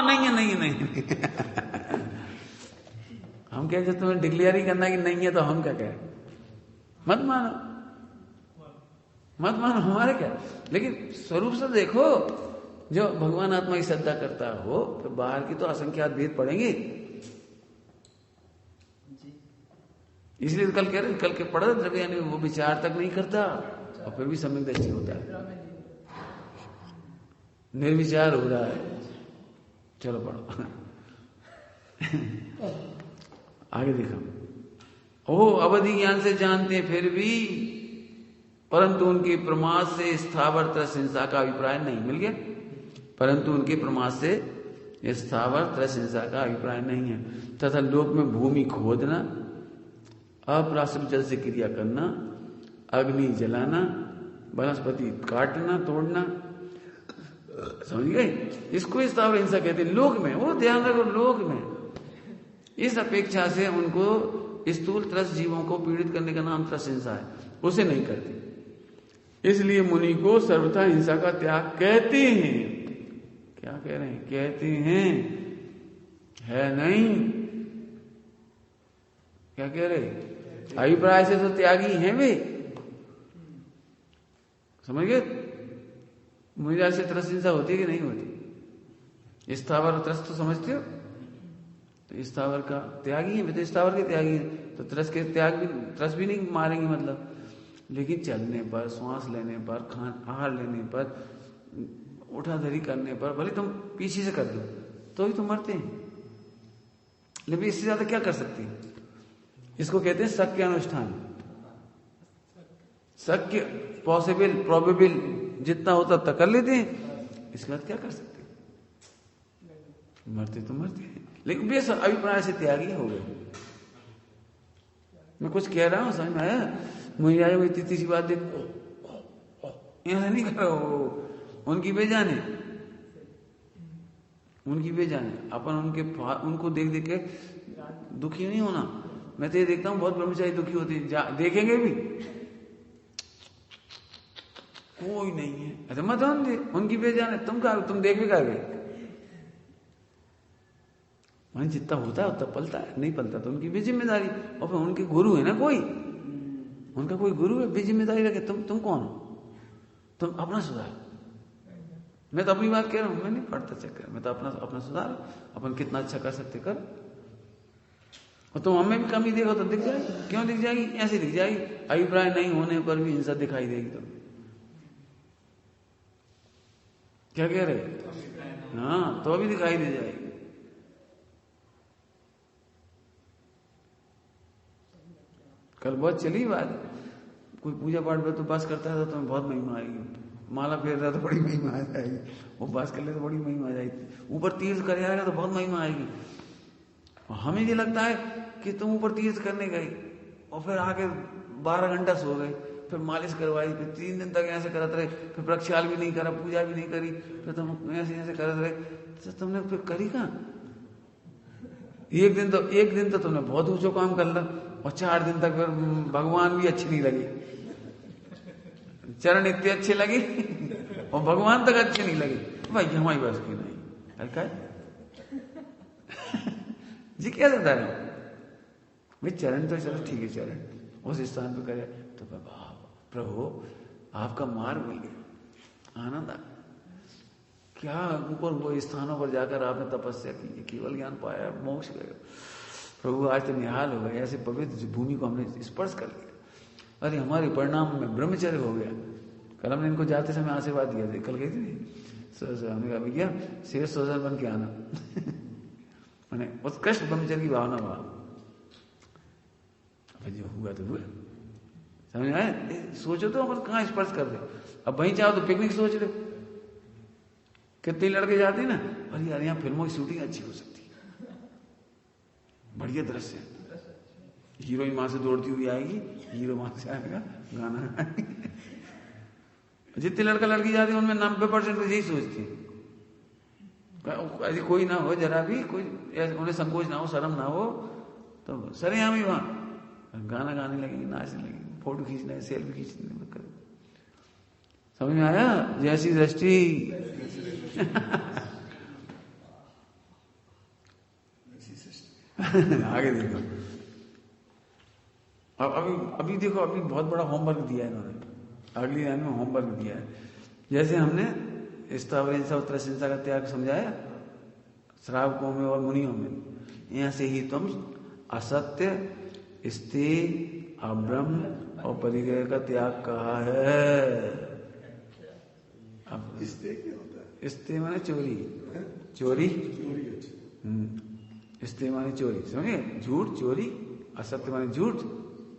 नहीं हम क्या, जब तुम्हें डिक्लेयर ही करना कि नहीं है तो हम क्या कहें, मत मानो हमारे क्या। लेकिन स्वरूप से देखो, जो भगवान आत्मा की श्रद्धा करता हो तो बाहर की तो असंख्यात भेद पड़ेंगे। इसलिए कल कह रहे, कल के पढ़ा द्रव्य यानी वो विचार तक नहीं करता और फिर भी सम्यक दृष्टि होता है, निर्विचार हो रहा है। चलो पढ़ो आगे देखो। ओह अवधि ज्ञान से जानते हैं फिर भी, परंतु उनके प्रमाद से स्थावर त्रस हिंसा का अभिप्राय नहीं। मिल गया, परंतु उनके प्रमाद से स्थावर त्रस हिंसा का अभिप्राय नहीं है। तथा लोक में भूमि खोदना, अप्राकृत जल से क्रिया करना, अग्नि जलाना, वनस्पति काटना तोड़ना, समझ गए, इसको स्थावर हिंसा कहते हैं। लोक में, वो ध्यान रखो, लोक में इस अपेक्षा से उनको स्थूल त्रस जीवों को पीड़ित करने का नाम त्रस हिंसा है, उसे नहीं करते। इसलिए मुनि को सर्वथा हिंसा का त्याग कहते हैं। क्या कह रहे हैं, कहते हैं, है नहीं, क्या कह रहे, अभिप्राय से तो त्यागी हैं वे, समझ गए। मुझे से त्रस हिंसा होती है कि नहीं होती। स्थावर और त्रस तो समझते हो, तो स्थावर का त्यागी है, तो स्थावर के त्यागी है, तो त्रस के त्याग भी, त्रस भी नहीं मारेंगे मतलब। लेकिन चलने पर, श्वास लेने पर, आहार लेने पर, उठाधरी करने पर, भले तुम पीछे से कर दो तो ही तुम मरते हैं। लेकिन इससे ज्यादा क्या कर सकते हैं, इसको कहते हैं शक्य अनुष्ठान। शक्य, पॉसिबल, प्रोबेबल जितना होता तक कर लेते हैं, इसके बाद क्या कर सकते हैं, मरते तो मरते हैं। लेकिन बेस अभिप्राय से त्यागी हो गए। मैं कुछ कह रहा हूं, समझ में आया, मुझे आया कोई तीसरी बात देख, ऐसा नहीं कर रहा हो, उनकी बेजाने, उनकी बेजाने। अपन उनको देख देख के दुखी नहीं होना। मैं तो ये देखता हूं बहुत ब्रह्मचारी दुखी होते हैं, देखेंगे भी कोई नहीं है, अरे मत दे, उनकी बेजाने, तुम देख भी कर गए। मन जितना होता है उतना पलता है, नहीं पलता तो उनकी भी जिम्मेदारी। और फिर उनके गुरु है ना, कोई उनका कोई गुरु है, भी जिम्मेदारी रखे। तुम कौन हो, तुम अपना सुधार। मैं तो अपनी बात कह रहा हूं, मैं नहीं पढ़ता चक्कर, मैं तो अपना सुधार, अपन कितना अच्छा कर सकते कर। और तुम हमें भी कमी देखो तो दिख जाएगी, क्यों दिख जाएगी, ऐसे दिख जाएगी। अभिप्राय नहीं होने पर भी हिंसा दिखाई देगी। तुम क्या कह रहे, हाँ, तो अभी दिखाई दे जाएगी। कल बहुत चली बात, कोई पूजा पाठ में तो उपास करता है तो तुम्हें बहुत महिमा आएगी। माला फेर रहा तो बड़ी महिमा आ जाएगी, उपास कर ले तो बड़ी महिमा आ जाएगी। ऊपर तीर्थ कर आएगा तो बहुत महिमा आएगी। और हमें ये लगता है कि तुम ऊपर तीर्थ करने गए और फिर आके 12 घंटा सो गए, फिर मालिश करवाई, फिर 3 दिन तक ऐसे करते रहे, फिर प्रक्षाल भी नहीं करा, पूजा भी नहीं करी, फिर तुम ऐसे करते रहे, तो तुमने फिर करी कहाँ। एक दिन तो तुमने बहुत ऊंचो काम कर ला, और 4 दिन तक फिर भगवान भी अच्छी नहीं लगी, चरण इतने अच्छे लगे और भगवान तक अच्छे नहीं लगे। भाई हमारी बस की नहीं, हल्का जी क्या रहता है भाई, चरण तो चलो ठीक है, चरण उस स्थान पे करे तो प्रभु आपका मार्ग मिल गया, आनंद आ, क्या ऊपर वो स्थानों पर जाकर आपने तपस्या की, केवल ज्ञान पाया, मोक्ष गया। प्रभु आज तो निहाल हो गए, ऐसे पवित्र भूमि को हमने स्पर्श कर लिया। अरे हमारे परिणाम में ब्रह्मचर्य हो गया। कल हमने इनको जाते समय आशीर्वाद दिया था, कल गई थी, हमने कहा भैया शेष सोजन बन के आना मैंने उत्कृष्ट ब्रह्मचर्य की भावना हुआ। जो हुआ तो हुआ, समझ आए। सोचो तो अपन कहाँ स्पर्श कर रहे, अब वहीं चाहो तो पिकनिक सोच रहे। कितने लड़के जाते हैं ना, अरे यार यहाँ फिल्मों की शूटिंग अच्छी हो सकती है, बढ़िया दृश्य है। हीरोइन वहां से दौड़ती हुई आएगी, हीरो वहां से आएगा, गाना जितने लड़का लड़की जाते हैं उनमें 90% तो यही सोचती है ऐसी कोई ना हो, जरा भी कोई उन्हें संकोच ना हो, शर्म ना हो, तो सरेआम ही वहां गाना गाने लगेंगे, नाचने लगेंगे, फोटो खींचना है, सेल्फी खींचने कर। समझ में आया? जैसी दृष्टि आगे देखो। अब अभी देखो, अभी बहुत बड़ा होमवर्क दिया है इन्होंने, अगली लाइन में होमवर्क दिया है। जैसे हमने स्थावर हिंसा और त्रैसहिंसा का त्याग समझाया श्रावकों में और मुनियों में, यहां से ही तुम असत्य, स्त्री, अब्रह्म और परिग्रह का त्याग कहा है। अब स्त्री माने चोरी, चोरी, स्त्री माने चोरी, समझे? झूठ, चोरी, असत्य माने झूठ,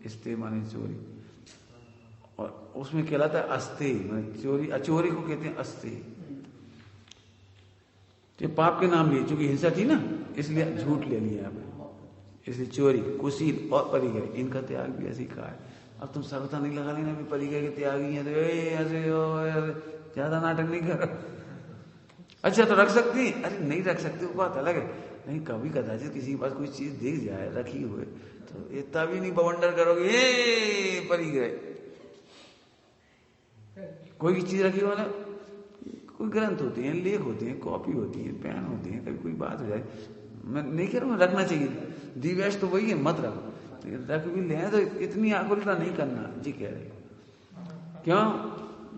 स्त्री माने चोरी, और उसमें कहलाता है अस्ते माने चोरी, अचोरी को कहते हैं अस्ते। तो पाप के नाम लिए, चूंकि हिंसा थी ना इसलिए झूठ ले लिया आपने, इसलिए चोरी, कुशील और परिग्रह, इनका त्याग भी ऐसे ही कहा है। अब तुम सर्वथा नहीं लगा लेना भी परिग्रह के त्यागी है तो ऐसे ज्यादा नाटक नहीं करो। अच्छा तो रख सकती, अरे नहीं रख सकती वो बात अलग है, नहीं कभी कदाचित किसी के पास कोई चीज दिख जाए रखी हुए तो इतना भी नहीं बवंडर करोगे ये परिग्रह। कोई भी चीज रखी हो ना, कोई ग्रंथ होते हैं, लेख होते हैं, कॉपी होती है, पेन होती है, कभी कोई बात हो जाए, मैं नहीं कह रहा हूँ रखना चाहिए, दिव्याश तो वही है, मत रखो, रख भी ले तो इतनी आकुलता नहीं करना जी कह रहे। क्यों?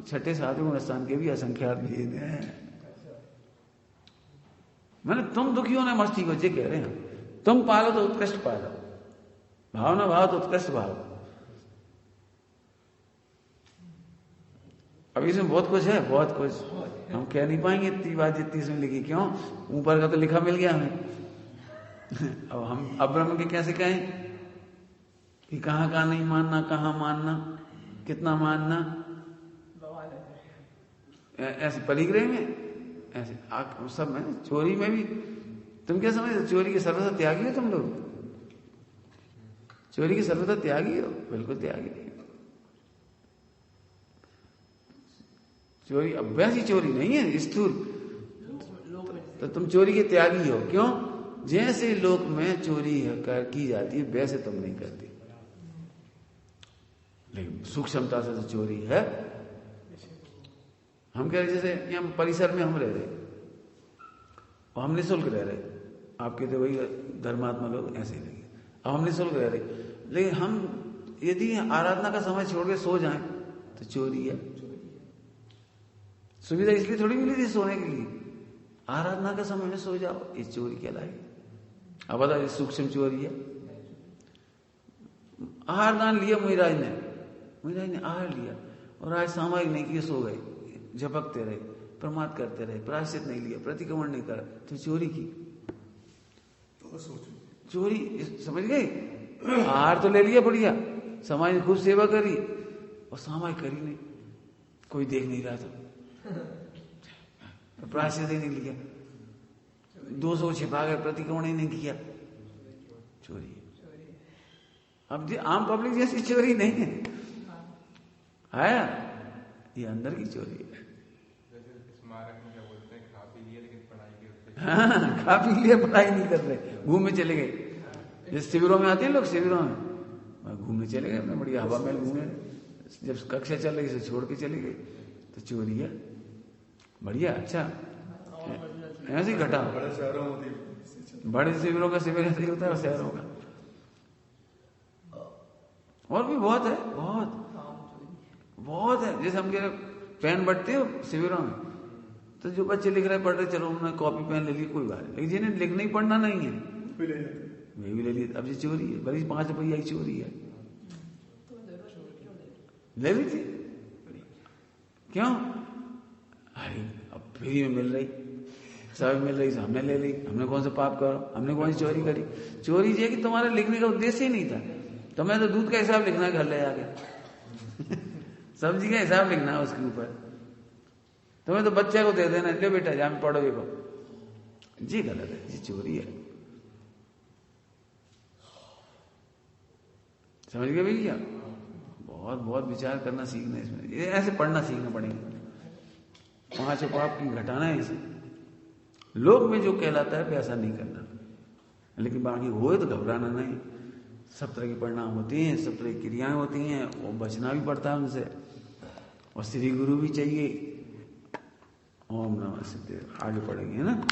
छठे सातवें स्थान के भी असंख्यात भेद हैं। मैंने तुम दुखी होना मस्ती को जी कह रहे हैं, तुम पालो तो उत्कृष्ट पालो, भावना भाव तो उत्कृष्ट भाव। अब इसमें बहुत कुछ है, बहुत कुछ हम कह नहीं पाएंगे इतनी बात जितनी इसमें लिखी। क्यों? ऊपर का तो लिखा मिल गया हमें। अब हम अब्रह्म के कैसे कहें कि कहां कहां नहीं मानना, कहां मानना, कितना मानना, ऐसे परिग्रह में, ऐसे सब में, चोरी में भी। तुम क्या समझते चोरी के सर्वथा त्यागी हो तुम लोग? चोरी के सर्वथा त्यागी हो? बिल्कुल त्यागी नहीं। चोरी अभ्यास ही चोरी नहीं है, स्थूल। तो तुम चोरी के त्यागी हो। क्यों? जैसे लोक में चोरी की जाती है वैसे तुम नहीं करती, लेकिन सूक्ष्मता से तो चोरी है। हम कह रहे जैसे यहाँ परिसर में हम रह रहे और हम निःशुल्क रह रहे, आपके तो वही धर्मात्मा लोग ऐसे ही लगे, अब हम निःशुल्क रह रहे, लेकिन हम यदि आराधना का समय छोड़ के सो जाएं तो चोरी है। सुविधा इसलिए थोड़ी मिली थी सोने के लिए, आराधना का समय में सो जाओ, ये चोरी कहलाएगी। अब बताओ ये सूक्ष्म चोरी है। आहार दान लिया मुहिराज ने आहार लिया और आज सामायिक नहीं किए, सो गए, झपकते रहे, प्रमाद करते रहे, प्रायश्चित नहीं लिया, प्रतिक्रमण नहीं करा, तो चोरी की। चोरी समझ गए? आहार तो ले लिया बढ़िया, समाज ने खूब सेवा करी और सामायिक करी नहीं, कोई देख नहीं रहा था, प्रायश्चित ही नहीं लिया, 200 छिपा गए, प्रतिक्रमण ही नहीं किया, चोरी। अब आम पब्लिक जैसी चोरी नहीं है, ये अंदर की चोरी है। हाँ, खा पी लिया, पढ़ाई नहीं कर रहे, घूमने चले गए। जैसे शिविरों में आते हैं लोग, शिविरों में घूमने चले गए, अपने बढ़िया हवा में घूमे, जब कक्षा चल रही से छोड़ के चले गए, तो चोरी है। बढ़िया, अच्छा, ऐसे ही घटा। बड़े शिविरों का शिविर ऐसे ही होता है, शहरों का। और भी बहुत है, बहुत है। जैसे हम कह रहे पेन बंटते हो शिविरों में, तो जो बच्चे लिख रहे पढ़ रहे, चलो उन्होंने कॉपी पेन ले ली, कोई बात नहीं, लेकिन जिन्हें लिखना ही पढ़ना नहीं है वे भी ले लिए। अब ये चोरी है, भले 5 रुपया ही चोरी है, ले ली थी। क्यों? अरे अब फ्री में मिल रही, सब मिल रही, हमने ले ली, हमने कौन सा पाप करो, हमने कौन सी चोरी करी? चोरी ये कि तुम्हारे लिखने का उद्देश्य ही नहीं था, तुम्हें तो दूध का हिसाब लिखना है घर ले जाके सब्जी का हिसाब लिखना है उसके ऊपर, तुम्हें तो बच्चे को दे देना, ले बेटा जहां पढ़ो, ये जी गलत है, जी चोरी है। समझ गए भैया? बहुत बहुत विचार करना सीखना इसमें, ये ऐसे पढ़ना सीखना पड़ेगा। 5 पाप की घटाना है इसे। लोक में जो कहलाता है वैसा नहीं करना, लेकिन बाकी होए तो घबराना नहीं। सब तरह के परिणाम होते हैं, सब तरह की क्रियाएं होती हैं, वो बचना भी पड़ता है उनसे, और श्री गुरु भी चाहिए। ओम नमः सिद्धेश्वर। आगे पढ़ेंगे, है ना।